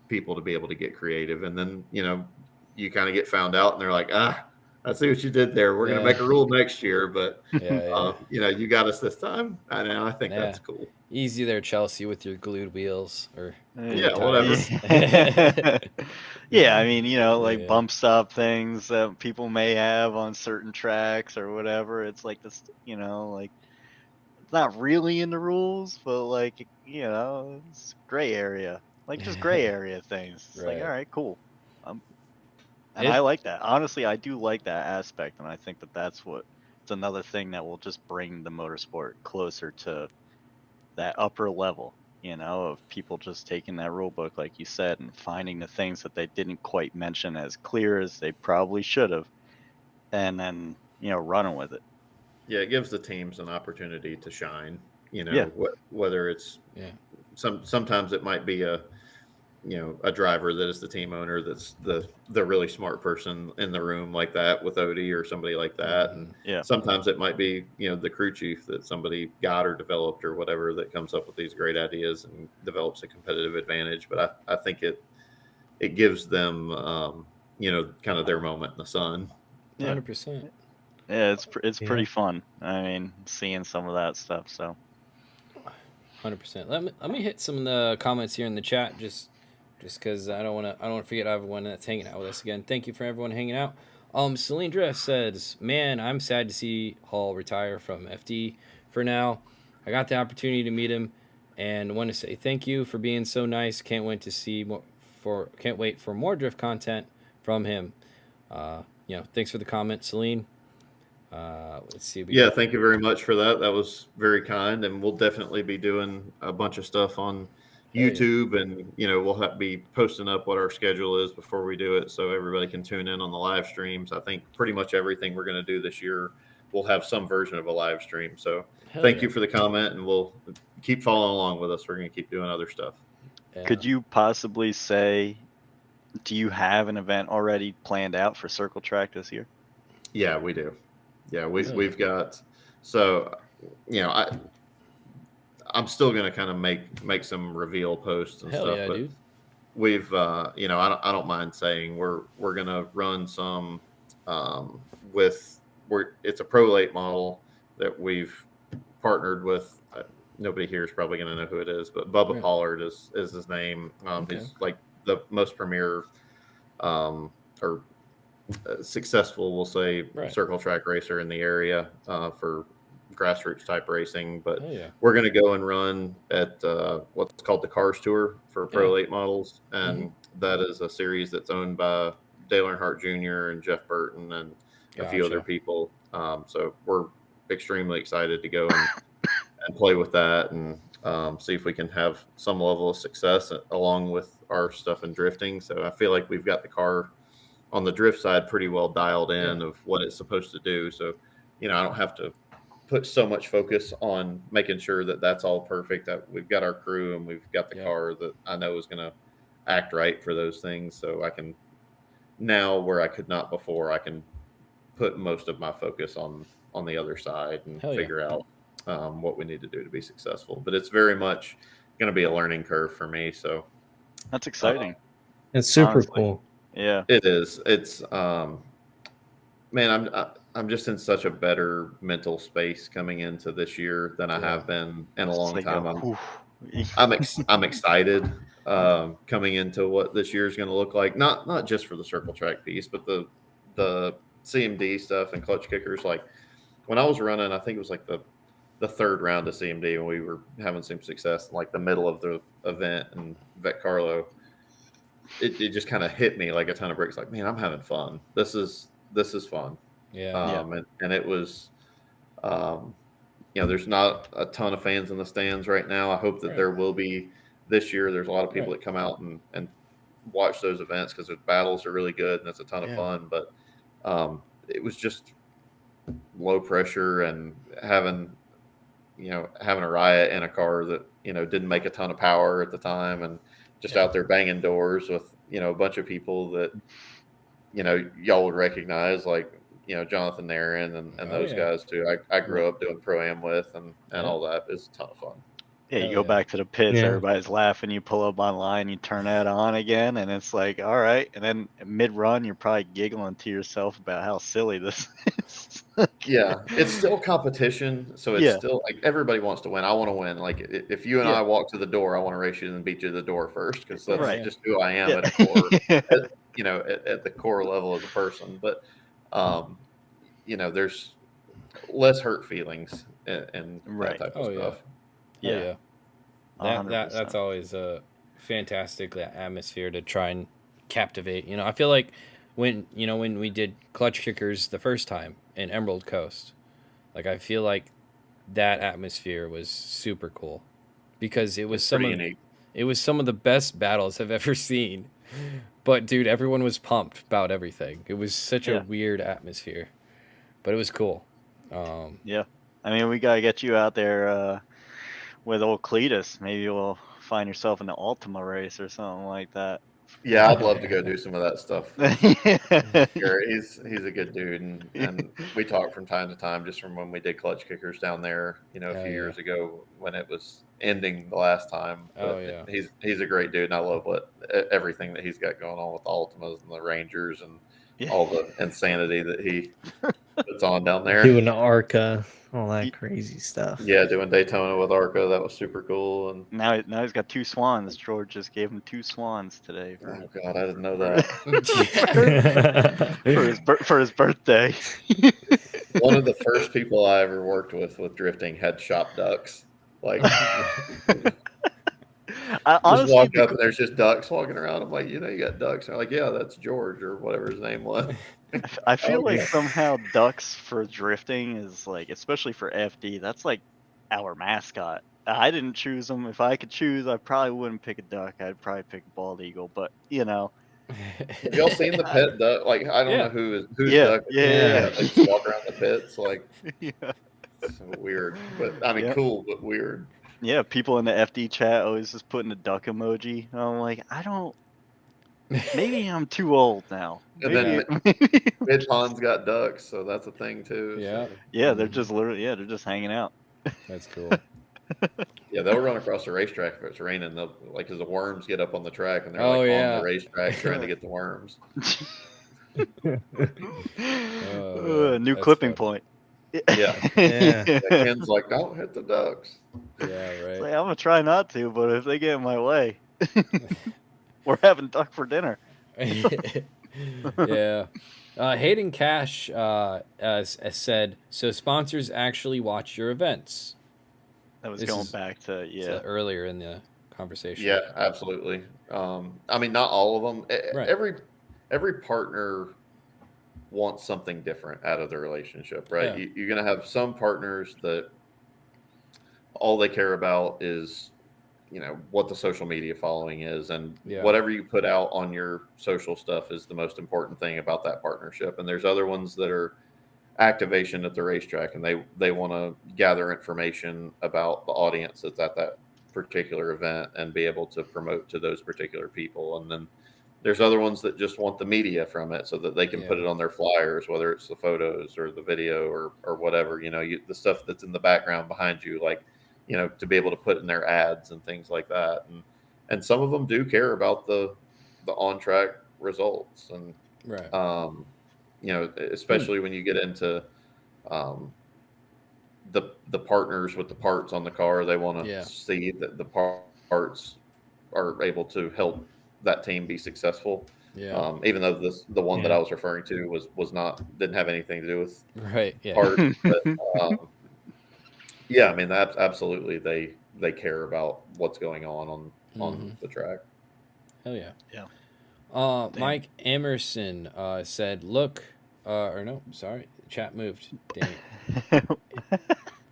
people to be able to get creative, and then you kind of get found out, and they're like, I see what you did there. We're going to make a rule next year, but you got us this time. I think that's cool. Easy there, Chelsea, with your glued wheels or whatever. Yeah, I mean, like bump stop things that people may have on certain tracks or whatever. It's like this, like it's not really in the rules, but like it's gray area, like just gray area things. It's like, all right, cool. And I like that. Honestly, I do like that aspect, and I think it's another thing that will just bring the motorsport closer to that upper level, of people just taking that rule book, like you said, and finding the things that they didn't quite mention as clear as they probably should have, and then, running with it. Yeah, it gives the teams an opportunity to shine, whether it's sometimes it might be a driver that is the team owner that's the really smart person in the room, like that with Odie or somebody like that. And sometimes it might be, the crew chief that somebody got or developed or whatever that comes up with these great ideas and develops a competitive advantage. But I think it gives them, kind of their moment in the sun. 100%. Yeah, it's pretty fun. I mean, seeing some of that stuff. So 100%. Let me hit some of the comments here in the chat just because I don't want to forget everyone that's hanging out with us again. Thank you for everyone hanging out. Celine Drift says, "Man, I'm sad to see Hall retire from FD for now. I got the opportunity to meet him and want to say thank you for being so nice. Can't wait for more drift content from him." Thanks for the comment, Celine. Let's see. Yeah, thank you very much for that. That was very kind, and we'll definitely be doing a bunch of stuff on YouTube, and we'll be posting up what our schedule is before we do it, so everybody can tune in on the live streams. I think pretty much everything we're going to do this year will have some version of a live stream. So thank you for the comment, and we'll keep following along with us. We're going to keep doing other stuff. Yeah. Could you possibly say, do you have an event already planned out for Circle Track this year? Yeah, we do. Yeah, we've got, so I'm still going to kind of make some reveal posts and stuff, but dude. We've I don't mind saying we're going to run some it's a Pro Late model that we've partnered with. Nobody here is probably going to know who it is, but Bubba Pollard is his name. He's like the most premier or successful, we'll say, circle track racer in the area for grassroots type racing. But we're going to go and run at what's called the Cars Tour for Pro Late models, and that is a series that's owned by Dale Earnhardt Jr. and Jeff Burton and a few other people. So we're extremely excited to go and play with that and see if we can have some level of success along with our stuff in drifting. So I feel like we've got the car on the drift side pretty well dialed in of what it's supposed to do. So, I don't have to put so much focus on making sure that that's all perfect, that we've got our crew and we've got the car that I know is going to act right for those things. So I can now, where I could not before, I can put most of my focus on the other side and figure out what we need to do to be successful. But it's very much going to be a learning curve for me. So that's exciting. It's super cool. Yeah, it is. It's man, I'm just in such a better mental space coming into this year than I have been in a long time. I'm excited coming into what this year is going to look like. Not just for the circle track piece, but the CMD stuff and clutch kickers. Like when I was running, I think it was like the third round of CMD, and we were having some success in like the middle of the event and Vet Carlo. It just kind of hit me like a ton of bricks. Like, man, I'm having fun. This is fun. Yeah. And it was, there's not a ton of fans in the stands right now. I hope that there will be this year. There's a lot of people that come out and watch those events because the battles are really good and it's a ton of fun. But it was just low pressure and having a riot in a car that, didn't make a ton of power at the time and just out there banging doors with, a bunch of people that, y'all would recognize, like, Jonathan Nairn and those guys too. I grew up doing Pro-Am with and all that is a ton of fun. Yeah, you go back to the pits, everybody's laughing, you pull up online, you turn that on again, and it's like, all right. And then mid-run, you're probably giggling to yourself about how silly this is. Yeah, it's still competition, so it's still like everybody wants to win. I want to win. Like if you and I walk to the door, I want to race you and beat you to the door first because that's just who I am at a core, at the core level of the person. But there's less hurt feelings and that type of stuff. Yeah. That's always a fantastic atmosphere to try and captivate. I feel like when we did clutch kickers the first time in Emerald Coast, like I feel like that atmosphere was super cool because it was some of the best battles I've ever seen. But dude, everyone was pumped about everything. It was such a weird atmosphere, but it was cool. I mean, we gotta get you out there with old Cletus. Maybe you'll find yourself in the Ultima race or something like that. Yeah, I'd love to go do some of that stuff. He's a good dude, and we talk from time to time, just from when we did clutch kickers down there, a few years ago when it was ending the last time. But he's a great dude, and I love everything that he's got going on with the Ultimas and the Rangers and all the insanity that he It's on down there. Doing ARCA, all that crazy stuff. Yeah, doing Daytona with ARCA. That was super cool. And Now he's got 2 swans. George just gave him 2 swans today oh god, I didn't know that. for his birthday. One of the first people I ever worked with drifting had shop ducks. Like, I just honestly walk up and there's just ducks walking around. I'm like, you got ducks. They're like, yeah, that's George or whatever his name was. I feel like Okay. somehow ducks for drifting is like, especially for FD, that's like our mascot. I didn't choose them. If I could choose, I probably wouldn't pick a duck. I'd probably pick a bald eagle. But Have y'all seen the pet duck? Like, I don't know whose Yeah, duck. yeah. They just walk around the pits. Like, yeah. so weird. But I mean, Yeah. cool, but weird. Yeah, people in the FD chat always just putting a duck emoji. I'm like, maybe I'm too old now. And Maybe, then Mid Pond's got ducks, so that's a thing too. Yeah. So, yeah, they're just they're just hanging out. That's cool. yeah, they'll run across the racetrack if it's raining. They'll like, cause the worms get up on the track and they're Oh, like yeah. on the racetrack trying to get the worms. New that's clipping funny. point. Yeah. Yeah. Ken's like, don't hit the ducks. Yeah, It's right. like, I'm gonna try not to, but if they get in my way, we're having duck for dinner. Yeah. Hayden Cash said, so sponsors actually watch your events. That was This going is- back to So earlier in the conversation. Yeah, absolutely. I mean, not all of them. Right. Every partner wants something different out of the relationship, right? Yeah. You're going to have some partners that all they care about is, what the social media following is, and Yeah. whatever you put out on your social stuff is the most important thing about that partnership. And there's other ones that are activation at the racetrack, and they want to gather information about the audience that's at that particular event and be able to promote to those particular people. And then there's other ones that just want the media from it so that they can put Yeah. it on their flyers, whether it's the photos or the video or whatever, the stuff that's in the background behind you, like, to be able to put in their ads and things like that. And some of them do care about the on track results. And, Right. especially when you get into the partners with the parts on the car, they want to Yeah. see that the parts are able to help that team be successful. Yeah. Even though the one that Yeah. I was referring to didn't have anything to do with Right. Yeah. parts. But, yeah, I mean, absolutely, they care about what's going on Mhm. the track. Hell yeah. Yeah. Damn. Mike Emerson said, look, or no, sorry, chat moved. Dang it.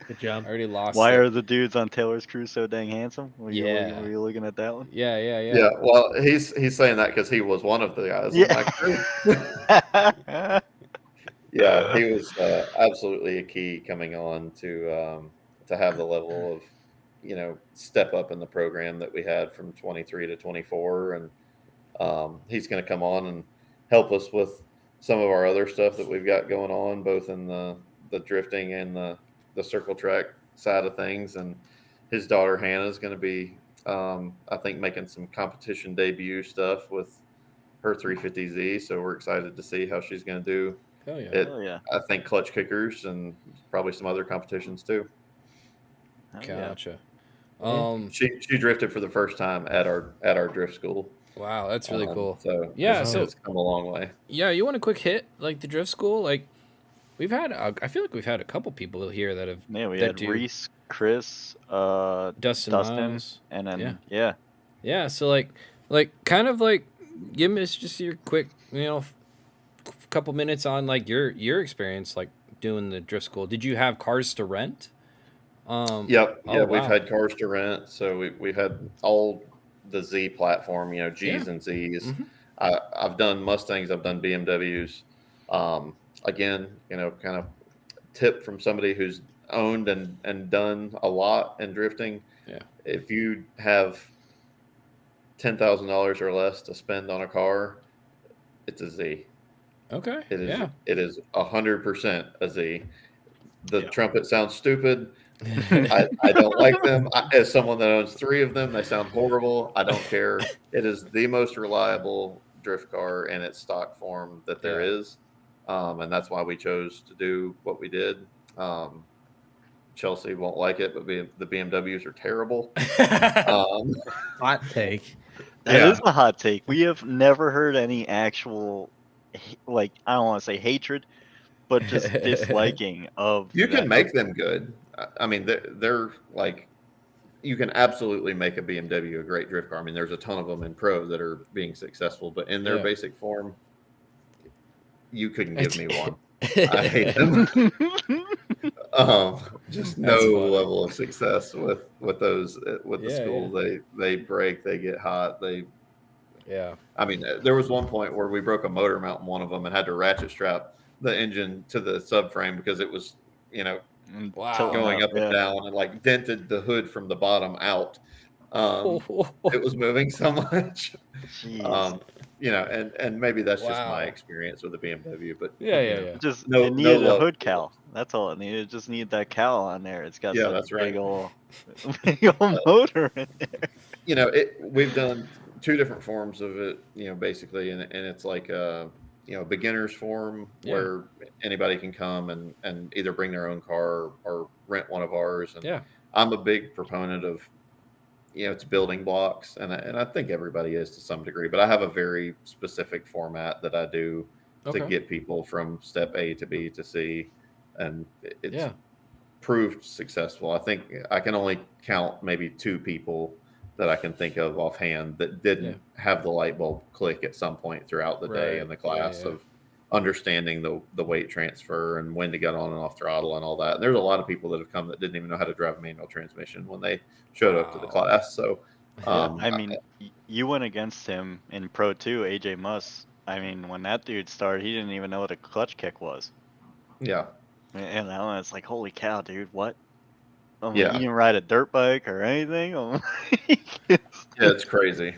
Good job. I already lost Why it. are the dudes on Taylor's crew so dang handsome? Were you Yeah. looking at that one? Yeah, yeah, yeah. Yeah, well, he's saying that because he was one of the guys in my crew. Yeah, he was absolutely a key coming on to have the level of step up in the program that we had from 23 to 24, and he's going to come on and help us with some of our other stuff that we've got going on, both in the drifting and the circle track side of things. And his daughter Hannah is going to be, I think, making some competition debut stuff with her 350Z. So we're excited to see how she's going to do. Hell yeah. It, Hell yeah. I think clutch kickers and probably some other competitions too. Hell yeah. Gotcha. She drifted for the first time at our drift school. Wow, that's really cool. So Yeah, it's come a long way. Yeah, you want a quick hit like the drift school? Like we've had, I feel like we've had a couple people here that have Yeah, we that had do- Reese, Chris, Dustin Miles. and then Yeah. yeah. Yeah, so like kind of like give me just your quick, couple minutes on like your experience like doing the drift school. Did you have cars to rent? Yep. Oh, Yeah, we've wow. had cars to rent. So we've had all the Z platform, G's Yeah. and Z's. Mhm. I've done Mustangs, I've done BMWs. Again, kind of tip from somebody who's owned and done a lot in drifting. Yeah. If you have $10,000 or less to spend on a car, it's a Z. Okay. It is. Yeah. It is 100% a Z. The Yeah. trumpet sounds stupid. I don't like them. As someone that owns 3 of them, they sound horrible. I don't care. It is the most reliable drift car in its stock form that there Yeah. is. and that's why we chose to do what we did. Chelsea won't like it, but the BMWs are terrible. Hot take. That Yeah. is a hot take. We have never heard any actual, like, I don't want to say hatred, but just disliking of. You can that. make them good. I mean, they're like, you can absolutely make a BMW a great drift car. I mean, there's a ton of them in pro that are being successful, but in their basic form, you couldn't give me one. I hate them. Just no level of success with those with the school. They break, they get hot, I mean, there was one point where we broke a motor mount in one of them and had to ratchet strap the engine to the subframe because it was, going up and down and like dented the hood from the bottom out. It was moving so much. And maybe that's just my experience with the BMW, but just it needed a hood cowl. That's all it needed. It just needed that cowl on there. It's got that's big right. old motor in there. We've done two different forms of it, basically, and it's like beginner's form where anybody can come and either bring their own car or rent one of ours. And I'm a big proponent of, it's building blocks, and I think everybody is to some degree, but I have a very specific format that I do to get people from step A to B to C, and it's proved successful. I think I can only count maybe 2 people that I can think of offhand that didn't have the light bulb click at some point throughout the day in the class of understanding the weight transfer and when to get on and off throttle and all that. And there's a lot of people that have come that didn't even know how to drive a manual transmission when they showed up to the class. So, I mean, you went against him in Pro 2, AJ Muss. I mean, when that dude started, he didn't even know what a clutch kick was. Yeah. And it's like, holy cow, dude, what? Like, you didn't ride a dirt bike or anything? It's crazy.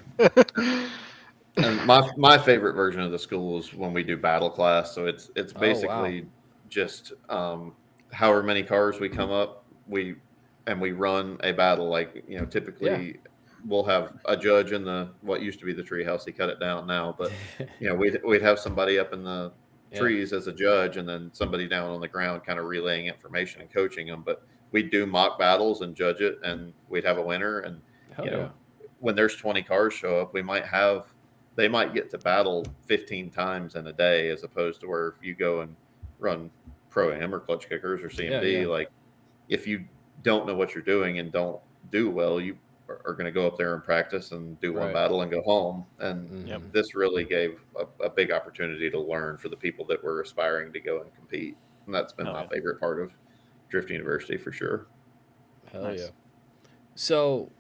And my favorite version of the school is when we do battle class. So it's basically just however many cars we come up, we run a battle. Like, typically we'll have a judge in what used to be the treehouse. He cut it down now, but we'd have somebody up in the trees as a judge, and then somebody down on the ground kind of relaying information and coaching them. But we'd do mock battles and judge it, and we'd have a winner. And when there's 20 cars show up, they might get to battle 15 times in a day, as opposed to where if you go and run Pro-Am or clutch kickers or CMD, like, if you don't know what you're doing and don't do well, you are going to go up there and practice and do one battle and go home. And this really gave a big opportunity to learn for the people that were aspiring to go and compete. And that's been my favorite part of Drift University for sure. Hell yeah. So,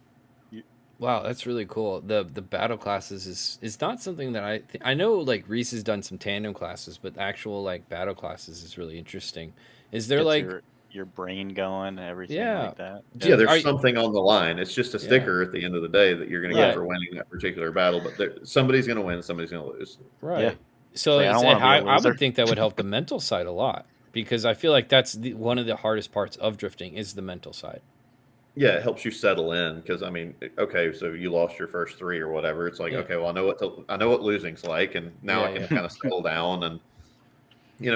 wow, that's really cool. The battle classes is not something that I know, like Reese has done some tandem classes, but actual like battle classes is really interesting. Is there like your brain going, everything like that? Yeah, there's something on the line. It's just a sticker at the end of the day that you're going to get for winning that particular battle, but somebody's going to win, somebody's going to lose. Right. Yeah. So I would think that would help the mental side a lot, because I feel like that's one of the hardest parts of drifting is the mental side. Yeah, it helps you settle in, because I mean, okay, so you lost your first 3 or whatever. It's like, okay, well, I know what losing's like, and now I can kind of settle down. And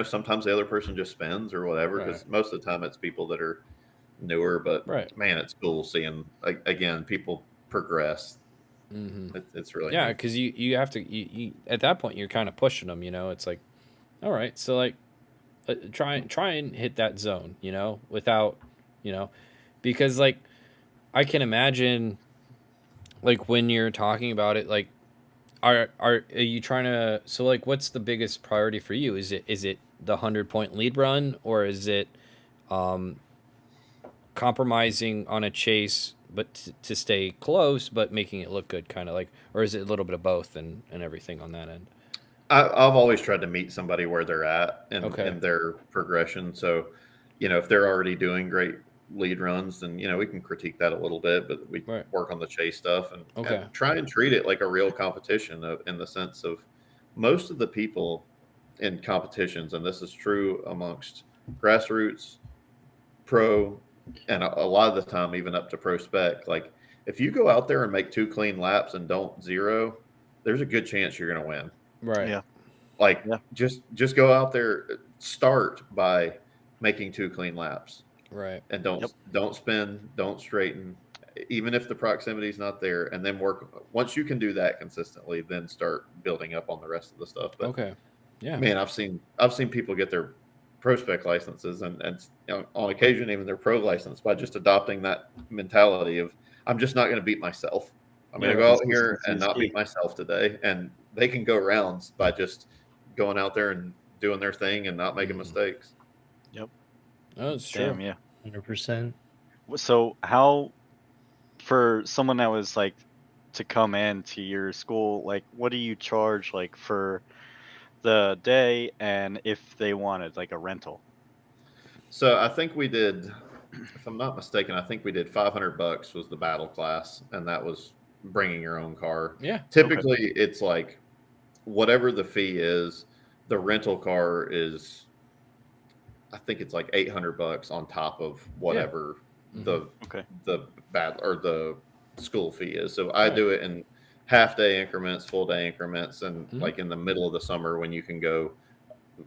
sometimes the other person just spins or whatever, because most of the time it's people that are newer. But man, it's cool seeing again people progress. Mm-hmm. It's really neat. Because you have to you at that point you're kind of pushing them. It's like, all right, so like try and hit that zone. Without because like. I can imagine, like, when you're talking about it, like, are you trying to? So, like, what's the biggest priority for you? Is it the 100-point lead run, or is it compromising on a chase, but to stay close, but making it look good, kind of like, or is it a little bit of both and everything on that end? I've always tried to meet somebody where they're at in their progression. So, if they're already doing great lead runs, then we can critique that a little bit, but we work on the chase stuff and try and treat it like a real competition in the sense of most of the people in competitions, and this is true amongst grassroots, pro, and a lot of the time even up to pro spec. Like, if you go out there and make 2 clean laps and don't zero, there's a good chance you're going to win. Right. Yeah. Like Yeah. just go out there, start by making 2 clean laps, Right. and don't spin, don't straighten, even if the proximity is not there, and then work. Once you can do that consistently, then start building up on the rest of the stuff. But Okay. Yeah. man, I've seen people get their pro spec licenses and on occasion even their pro license by just adopting that mentality of I'm just not going to beat myself. I'm going to go out here and not beat myself today, and they can go rounds by just going out there and doing their thing and not making mistakes. Yep. Oh, it's true. Damn, yeah. 100%. So how, for someone that was like to come in to your school, like what do you charge like for the day, and if they wanted like a rental? So I think we did, if I'm not mistaken, I think we did $500 was the battle class, and that was bringing your own car. Yeah. Typically, it's like whatever the fee is, the rental car is, I think it's like $800 on top of whatever the battle or the school fee is. So I do it in half day increments, full day increments, and like in the middle of the summer when you can go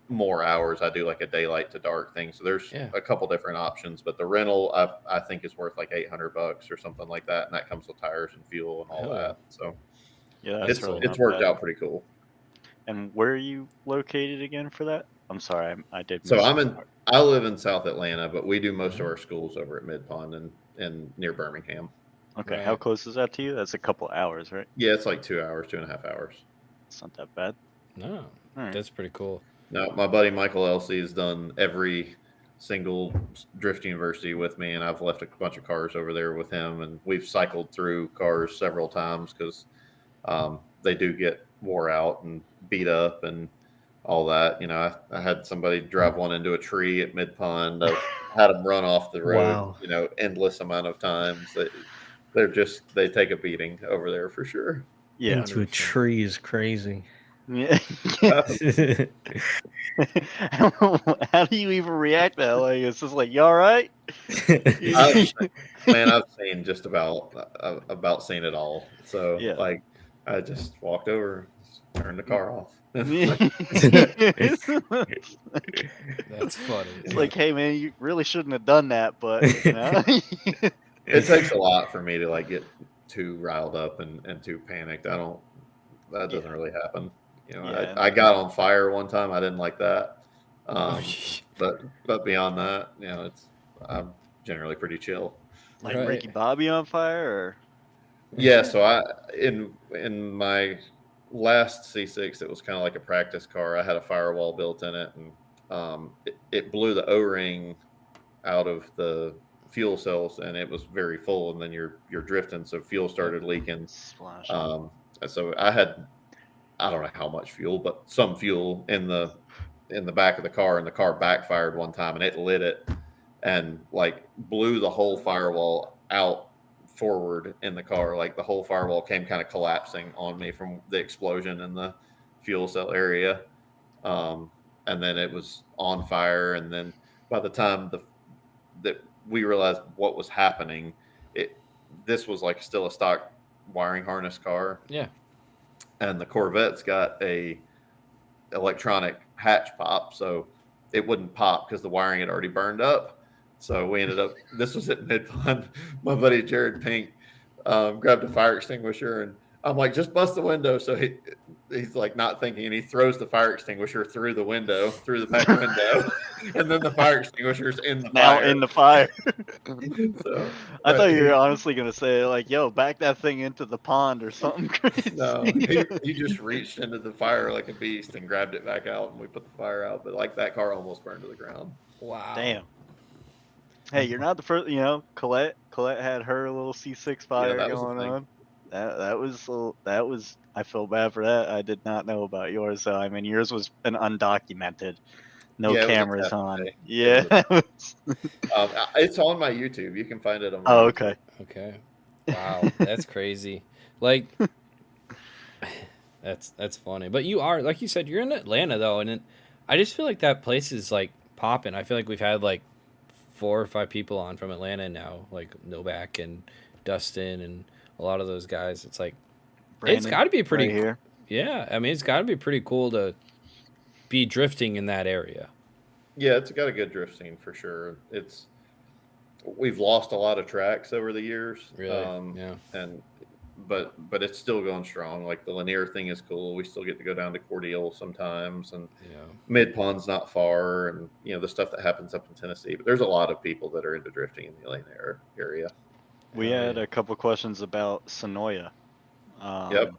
more hours, I do like a daylight to dark thing. So there's a couple different options, but the rental I think is worth like $800 or something like that, and that comes with tires and fuel and all that. So yeah, it's worked out pretty cool. And where are you located again for that? I'm sorry, I did. So I live in South Atlanta, but we do most of our schools over at Mid Pond and near Birmingham. Okay, Right. how close is that to you? That's a couple hours, right? Yeah, it's like 2 hours, 2.5 hours. It's not that bad. No, All right. that's pretty cool. No, my buddy Michael Elsey has done every single drift university with me, and I've left a bunch of cars over there with him, and we've cycled through cars several times because they do get wore out and beat up and all that. You know, I had somebody drive one into a tree at Mid Pond. I've had them run off the road, Wow. you know, endless amount of times. They take a beating over there for sure. Yeah. Into a 100%. tree is crazy. Yeah. How do you even react to that? Like, it's just like, you all right? I've seen just about seen it all. So Yeah. like, I just walked over, turned the car off. That's funny. It's like, hey man, you really shouldn't have done that, but you know? It takes a lot for me to like get too riled up and too panicked. That doesn't really happen. You know, I got on fire one time. I didn't like that. But beyond that, you know, I'm generally pretty chill. Like Right. Ricky Bobby on fire, or Yeah, so in my last C6, it was kind of like a practice car. I had a firewall built in it, and it blew the O-ring out of the fuel cells, and it was very full. And then you're drifting, so fuel started leaking. splash. So I don't know how much fuel, but some fuel in the back of the car, and the car backfired one time, and it lit it and like blew the whole firewall out forward in the car. Like the whole firewall came kind of collapsing on me from the explosion in the fuel cell area. And then it was on fire. And then by the time that we realized what was happening, this was like still a stock wiring harness car. Yeah. And the Corvette's got a electronic hatch pop, so it wouldn't pop because the wiring had already burned up. So we ended up, this was at Mid Pond. My buddy Jared Pink grabbed a fire extinguisher, and I'm like, just bust the window. So he's like not thinking, and he throws the fire extinguisher through the back window, and then the fire extinguisher's in the Now fire. in the fire. So, I thought you were honestly gonna say like, "Yo, back that thing into the pond" or something crazy. No, he just reached into the fire like a beast and grabbed it back out, and we put the fire out. But like that car almost burned to the ground. Wow. Damn. Hey, you're not the first. You know, Colette had her little C6 fire that was a going thing. on. That was. I feel bad for that. I did not know about yours. So I mean, yours was an undocumented, no Yeah, it was a cameras test on. day. Yeah. It's on my YouTube. You can find it on my Oh, YouTube. okay. Okay. Wow, that's crazy. Like, that's funny. But you are, like you said, you're in Atlanta though, and I just feel like that place is like popping. I feel like we've had like 4 or 5 people on from Atlanta now, like Novak and Dustin and a lot of those guys. It's like Brandon, it's got to be pretty. right here. Yeah, I mean, it's got to be pretty cool to be drifting in that area. Yeah, it's got a good drift scene for sure. We've lost a lot of tracks over the years. Really? Yeah. But it's still going strong. Like the Lanier thing is cool. We still get to go down to Cordele sometimes, and Mid Pond's not far, and the stuff that happens up in Tennessee. But there's a lot of people that are into drifting in the Lanier area. We had a couple questions about Sonoya. Yep.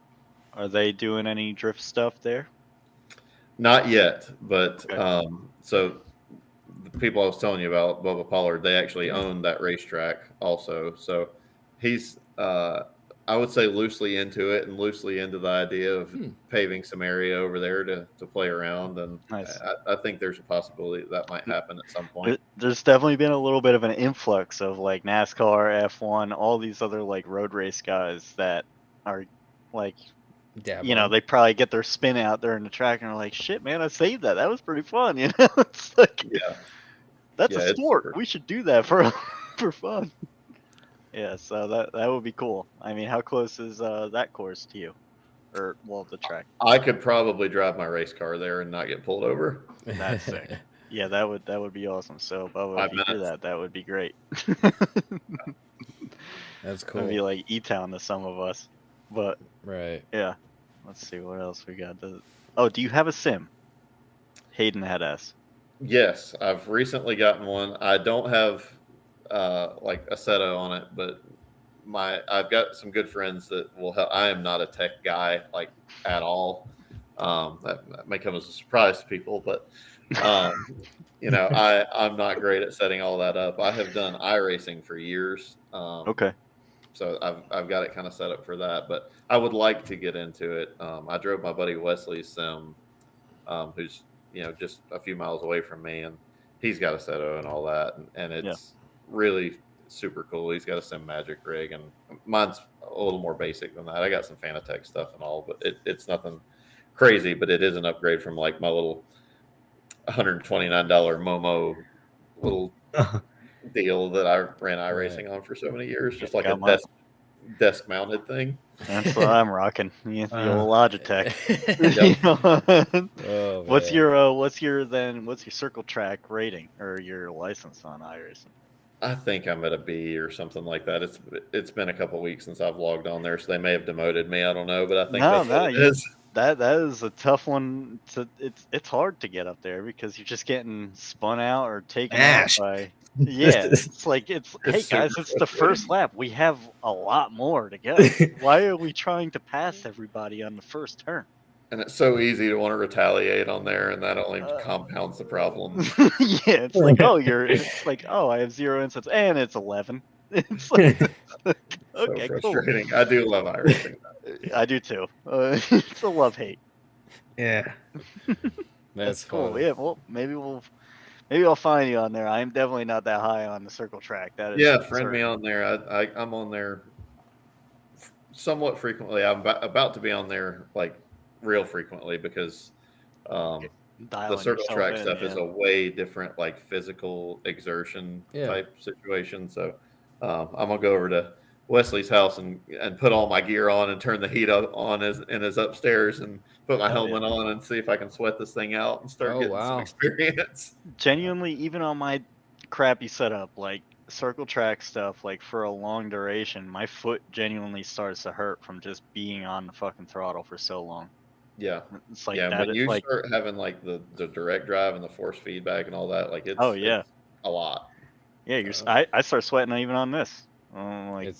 Are they doing any drift stuff there? Not yet, but Okay. so the people I was telling you about, Bubba Pollard, they actually own that racetrack also. So he's, I would say, loosely into it and loosely into the idea of paving some area over there to play around. And Nice. I think there's a possibility that might happen at some point. There's definitely been a little bit of an influx of like NASCAR, F1, all these other like road race guys that are like, they probably get their spin out there in the track and are like, shit, man, I saved that. That was pretty fun. It's like, that's a sport. We should do that for fun. Yeah, so that would be cool. I mean, how close is that course to you? Or, well, the track? I could probably drive my race car there and not get pulled over. That's sick. Yeah, that would be awesome. So, Bubba, if you do that would be great. That's cool. It'd be like E-Town to some of us. But, right. Yeah. Let's see what else we got. Oh, do you have a sim? Hayden had asked. Yes, I've recently gotten one. I don't have like a Seto on it, but I've got some good friends that will help. I am not a tech guy like at all. That may come as a surprise to people, but I'm not great at setting all that up. I have done iRacing for years. Okay. So I've got it kind of set up for that, but I would like to get into it. I drove my buddy Wesley's sim, who's just a few miles away from me, and he's got a Seto and all that, and it's really super cool. He's got a Sim Magic rig, and mine's a little more basic than that. I got some Fanatec stuff and all, but it's nothing crazy, but it is an upgrade from like my little $129 Momo little deal that I ran iRacing on for so many years, just like a desk mounted thing. That's what I'm rocking. The old Logitech. What's your circle track rating or your license on iRacing? I think I'm at a B or something like that. It's been a couple weeks since I've logged on there, so they may have demoted me. I don't know, but I think it is. That is a tough one. It's hard to get up there because you're just getting spun out or taken out by. Yeah, hey guys, it's the first lap. We have a lot more to go. Why are we trying to pass everybody on the first turn? And it's so easy to want to retaliate on there, and that only compounds the problem. Yeah, it's like, I have 0 incidents, and it's 11. It's like, okay, so frustrating. Cool. I do love iRacing. I do too. It's a love-hate. Yeah. That's cool. Fun. Yeah, well, maybe I'll find you on there. I'm definitely not that high on the circle track. That is friend me on there. I'm on there somewhat frequently. I'm about to be on there like real frequently because the circle track stuff is a way different like physical exertion type situation. So I'm gonna go over to Wesley's house and put all my gear on and turn the heat up on in his upstairs and put my helmet on and see if I can sweat this thing out and start getting some experience. Genuinely, even on my crappy setup, like circle track stuff, like for a long duration, my foot genuinely starts to hurt from just being on the fucking throttle for so long. Yeah, it's like when you start having like the direct drive and the force feedback and all that, like it's a lot. Yeah, I start sweating even on this. I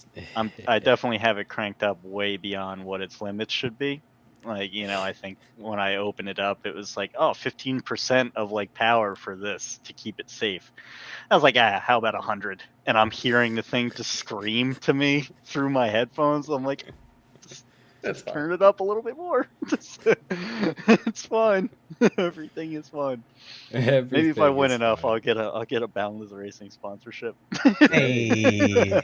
definitely have it cranked up way beyond what its limits should be. Like, I think when I opened it up, it was like, 15% of like power for this to keep it safe. I was like, how about 100? And I'm hearing the thing to scream to me through my headphones. I'm like, just turn it up a little bit more. It's fine. Everything is fine. Maybe if I win enough, I'll get a Boundless Racing sponsorship. Hey.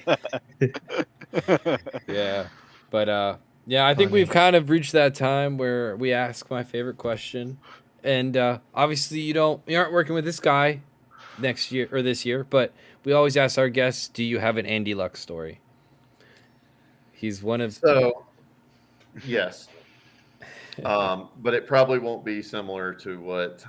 Yeah, but I think we've kind of reached that time where we ask my favorite question, and obviously you aren't working with this guy next year or this year, but we always ask our guests, do you have an Andy Luck story? He's one of Yes. But it probably won't be similar to what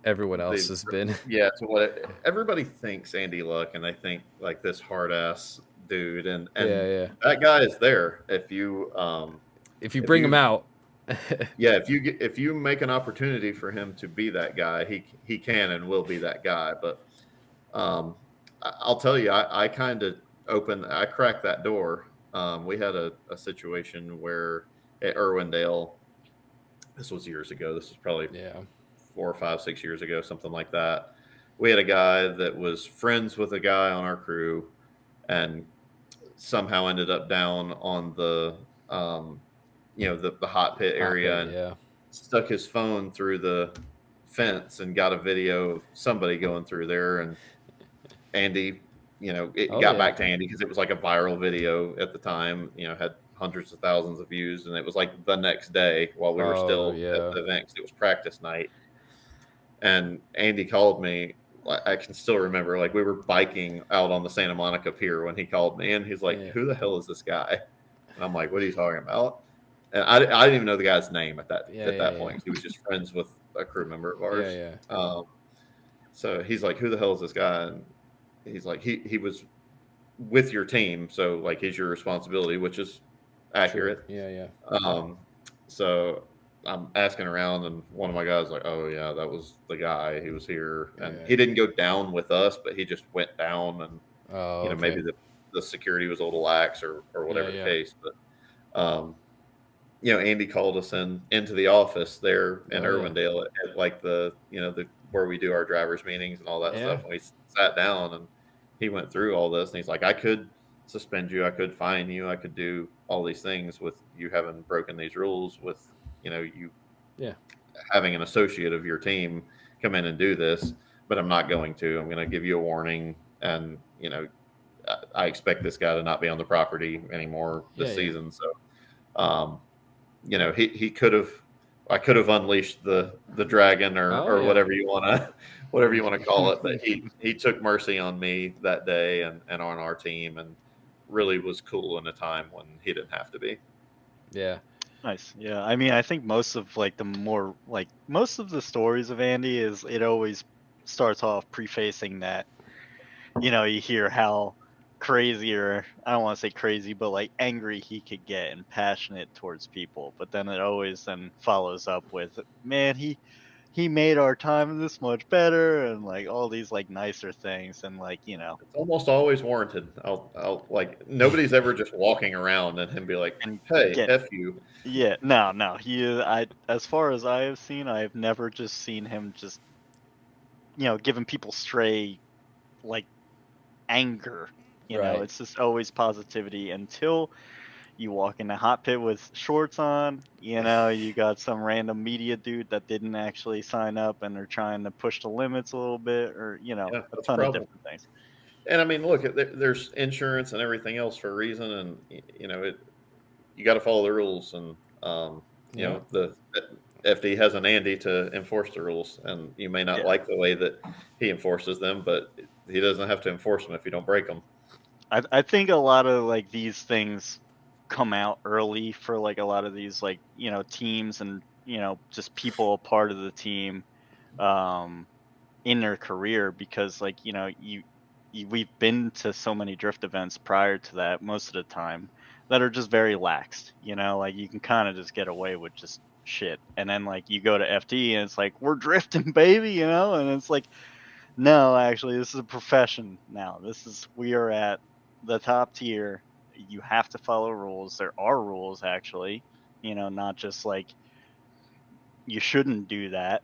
Everyone else has been. to what everybody thinks Andy Luck, and they think like this hard ass dude, and Yeah. that guy is there if you If you bring him out. if you make an opportunity for him to be that guy, he can and will be that guy. But I'll tell you, I kind of I cracked that door. We had a situation where at Irwindale, this was years ago. This was probably 4 or 5, 6 years ago, something like that. We had a guy that was friends with a guy on our crew, and somehow ended up down on the the hot pit area, and stuck his phone through the fence and got a video of somebody going through there. And Andy, it got back to Andy because it was like a viral video at the time, had hundreds of thousands of views. And it was like the next day while we were still at the event, 'cause it was practice night. And Andy called me. I can still remember, like, we were biking out on the Santa Monica Pier when he called me, and he's like, "Who the hell is this guy?" And I'm like, "What are you talking about?" And I didn't even know the guy's name at that point. He was just friends with a crew member of ours. So he's like, "Who the hell is this guy?" And he's like, he was with your team, so like he's your responsibility, which is accurate. So I'm asking around, and one of my guys was like, "Oh yeah, that was the guy. He was here, and he didn't go down with us, but he just went down, and maybe the security was a little lax or whatever the case." But Andy called us into the office there in Irwindale at like the where we do our drivers meetings and all that stuff. And we sat down, and he went through all this, and he's like, "I could suspend you, I could fine you, I could do all these things with you having broken these rules, with you having an associate of your team come in and do this, but I'm not going to. I'm going to give you a warning, and I expect this guy to not be on the property anymore this season." So he could have, I could have unleashed the dragon or whatever you want to call it, but he took mercy on me that day and on our team, and really was cool in a time when he didn't have to be. Nice. Yeah, I mean, I think most of most of the stories of Andy is, it always starts off prefacing that, you hear how crazy, or I don't want to say crazy, but like angry he could get and passionate towards people. But then it always then follows up with, "Man, he made our time this much better," and like all these like nicer things, and like it's almost always warranted. I'll like, nobody's ever just walking around and him be like, "Hey, F you." No, as far as I have seen, I have never just seen him just giving people stray like anger. It's just always positivity until you walk in the hot pit with shorts on. You got some random media dude that didn't actually sign up and are trying to push the limits a little bit, or a ton of different things. And I mean, look, there's insurance and everything else for a reason, and you got to follow the rules, and the FD has an Andy to enforce the rules, and you may not like the way that he enforces them, but he doesn't have to enforce them if you don't break them. I think a lot of like these things come out early for like a lot of these like teams, and just people a part of the team in their career, because like we've been to so many drift events prior to that most of the time that are just very laxed. Like you can kind of just get away with just shit, and then like you go to FD and it's like, "We're drifting, baby," and it's like, no, actually, this is a profession now. We are at the top tier. You have to follow rules. There are rules, actually, not just like you shouldn't do that.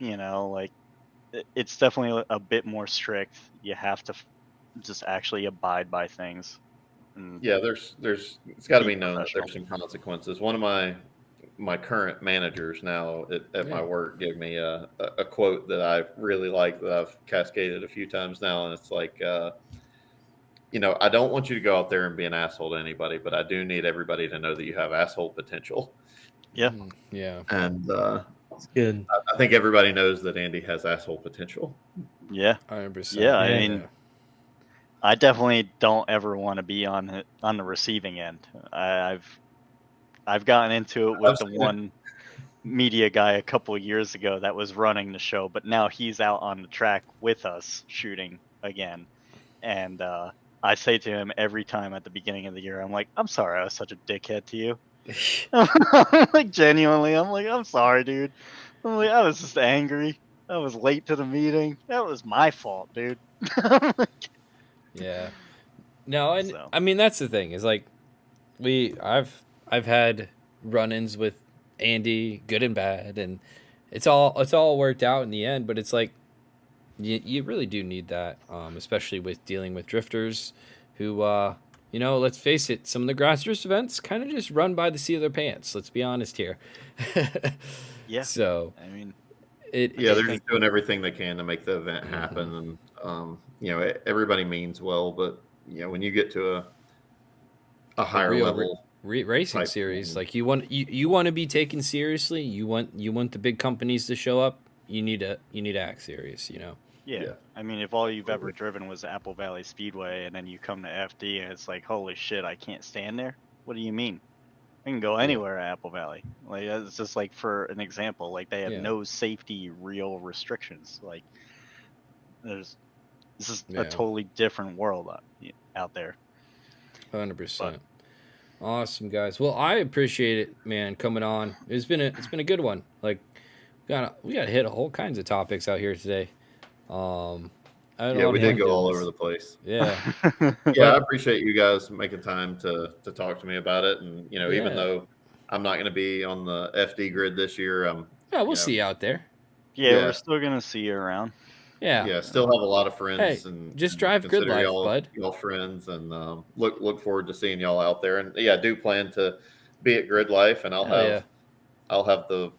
Like it's definitely a bit more strict. You have to just actually abide by things. There's it's got to be known that there's some consequences. One of my current managers now at my work gave me a quote that I really like, that I've cascaded a few times now, and it's like, "I don't want you to go out there and be an asshole to anybody, but I do need everybody to know that you have asshole potential." And it's good. I think everybody knows that Andy has asshole potential. 100%. I mean, I definitely don't ever want to be on the receiving end. I've gotten into it with media guy a couple of years ago that was running the show, but now he's out on the track with us shooting again. And I say to him every time at the beginning of the year, I'm like, I'm sorry I was such a dickhead to you. Like, genuinely, I'm like, I'm sorry, dude. I'm like, I was just angry. I was late to the meeting. That was my fault, dude. Yeah. No, and So. I mean that's the thing is like I've had run-ins with Andy, good and bad, and it's all worked out in the end. But it's like you really do need that, especially with dealing with drifters, who let's face it, some of the grassroots events kind of just run by the seat of their pants. Let's be honest here. Yeah. So I mean, they're just doing everything they can to make the event happen, and everybody means well, but when you get to a higher level racing series, like you want to be taken seriously, you want the big companies to show up, you need to act serious, Yeah. I mean, if all you've ever driven was Apple Valley Speedway and then you come to FD and it's like, holy shit, I can't stand there. What do you mean? I can go anywhere at Apple Valley. Like, it's just like, for an example, like they have no safety real restrictions. Like, this is a totally different world out there. 100%. Awesome, guys. Well, I appreciate it, man, coming on. It's been a good one. Like, we got to hit all kinds of topics out here today. We did go all over the place. Yeah. I appreciate you guys making time to talk to me about it. And, even though I'm not going to be on the FD grid this year, we'll see you out there. Yeah, we're still going to see you around. Yeah. Still have a lot of friends. Hey, and just drive good life, bud. Y'all friends, and look forward to seeing y'all out there. And I do plan to be at Grid Life, and I'll have the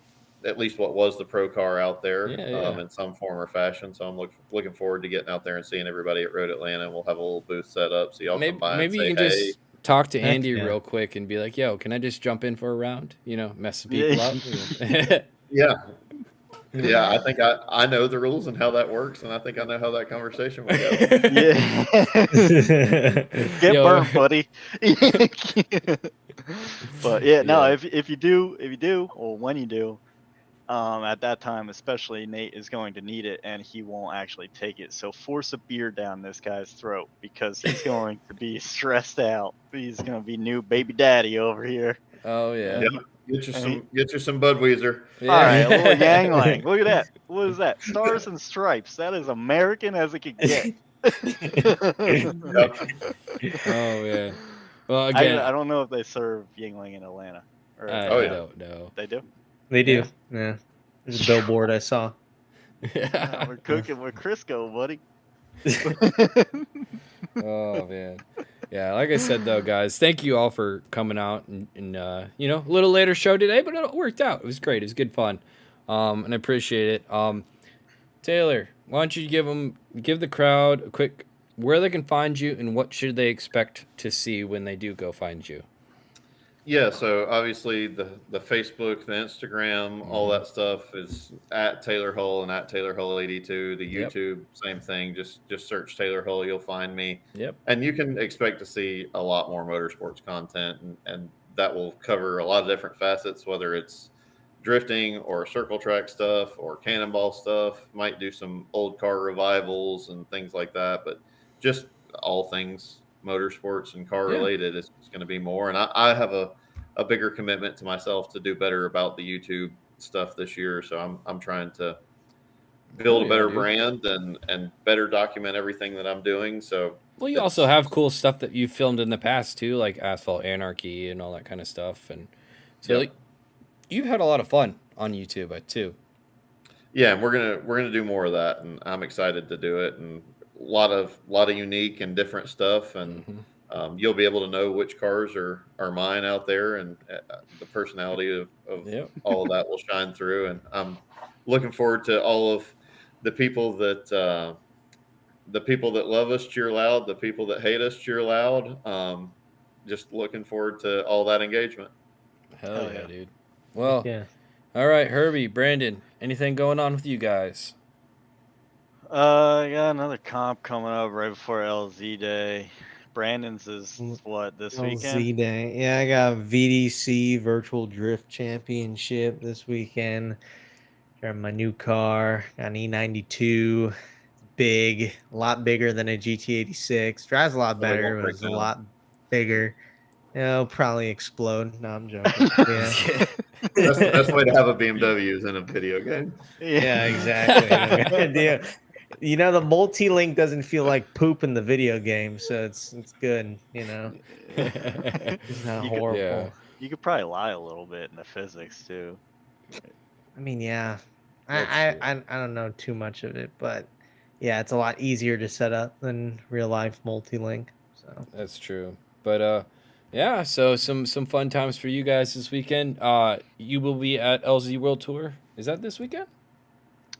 at least what was the pro car out there in some form or fashion. So I'm looking forward to getting out there and seeing everybody at Road Atlanta. And we'll have a little booth set up, so y'all come by. Maybe and say, you can hey. just talk to Andy real quick and be like, "Yo, can I just jump in for a round? Mess some people up." Yeah, I think I know the rules and how that works, and I think I know how that conversation will go. Get burnt, buddy. But if you do, or when you do, at that time especially, Nate is going to need it, and he won't actually take it. So force a beer down this guy's throat, because he's going to be stressed out. He's going to be new baby daddy over here. Oh yeah. Get you some Budweiser. Yeah. All right, a little Yangling. Look at that. What is that? Stars and Stripes. That is American as it could get. Oh man. Well, again, I don't know if they serve Yingling in Atlanta. I don't know. They do. They do. Yeah. There's a billboard I saw. We're cooking with Crisco, buddy. Oh man. Yeah, like I said though, guys, thank you all for coming out and a little later show today, but it worked out. It was great. It was good fun. And I appreciate it. Taylor, why don't you give the crowd a quick where they can find you and what should they expect to see when they do go find you? Yeah, so obviously the Facebook, the Instagram, all that stuff is at Taylor Hull and at Taylor Hull 82. The YouTube, same thing. Just search Taylor Hull, you'll find me. Yep. And you can expect to see a lot more motorsports content, and that will cover a lot of different facets, whether it's drifting or circle track stuff or cannonball stuff. Might do some old car revivals and things like that, but just all things motorsports and car related is going to be more. And I have a bigger commitment to myself to do better about the YouTube stuff this year. So I'm trying to build a better brand and better document everything that I'm doing. So you also have cool stuff that you filmed in the past too, like Asphalt Anarchy and all that kind of stuff. And so you've had a lot of fun on YouTube too. Yeah, and we're gonna do more of that, and I'm excited to do it. And a lot of unique and different stuff, and you'll be able to know which cars are mine out there, and the personality of all of that will shine through. And I'm looking forward to all of the people that love us cheer loud, the people that hate us cheer loud. Just looking forward to all that engagement. Hell yeah, dude. Well, all right, Herbie, Brandon, anything going on with you guys? I got another comp coming up right before LZ Day. Brandon's is what this Oh, weekend? Z-Day. Yeah, I got VDC Virtual Drift Championship this weekend. Driving my new car, got an E92. Big, a lot bigger than a GT86. Drives a lot So they better, won't but break it's a down. lot bigger. It'll probably explode. No, I'm joking. Yeah. That's the best way to have a BMW is in a video game. Yeah, exactly. No good idea. You know, the multi-link doesn't feel like poop in the video game, so it's good. You know, it's not You could- horrible. Yeah. You could probably lie a little bit in the physics too. I mean, yeah, That's true. I don't know too much of it, but yeah, it's a lot easier to set up than real life multi-link. So That's true. But yeah, so some fun times for you guys this weekend. You will be at LZ World Tour. Is that this weekend?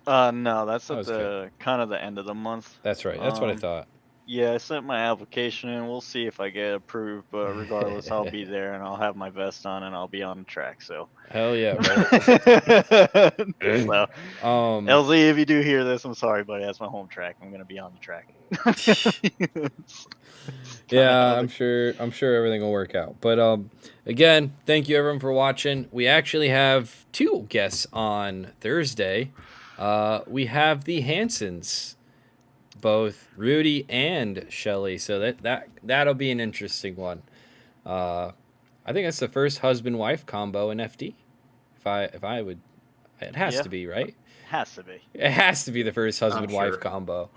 No, that's That at was the kind of the end of the month. That's right. That's what I thought. Yeah, I sent my application in. We'll see if I get approved, but regardless, I'll be there and I'll have my vest on and I'll be on the track. So, Hell yeah, bro. so LZ, if you do hear this, I'm sorry, buddy. That's my home track. I'm gonna be on the track. Yeah, I'm sure everything will work out. But again, thank you everyone for watching. We actually have 2 guests on Thursday. We have the Hansons, both Rudy and Shelly. So that'll be an interesting one. I think that's the first husband-wife combo in FD. If I would, it has to be, right? Has to be. It has to be the first husband-wife sure. combo,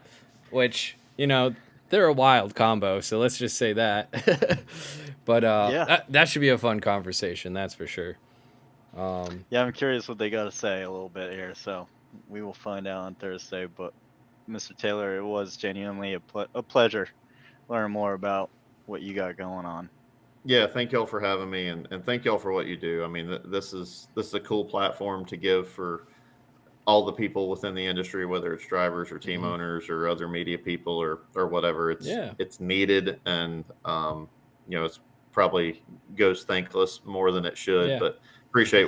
which, you know, they're a wild combo, so let's just say that. But that should be a fun conversation, that's for sure. Yeah, I'm curious what they got to say a little bit here, so we will find out on Thursday. But Mr. Taylor, it was genuinely a pleasure learn more about what you got going on. Yeah, thank y'all for having me, and thank y'all for what you do. I mean, this is a cool platform to give for all the people within the industry, whether it's drivers or team owners or other media people or whatever. It's needed, and it's probably goes thankless more than it should. Yeah. But appreciate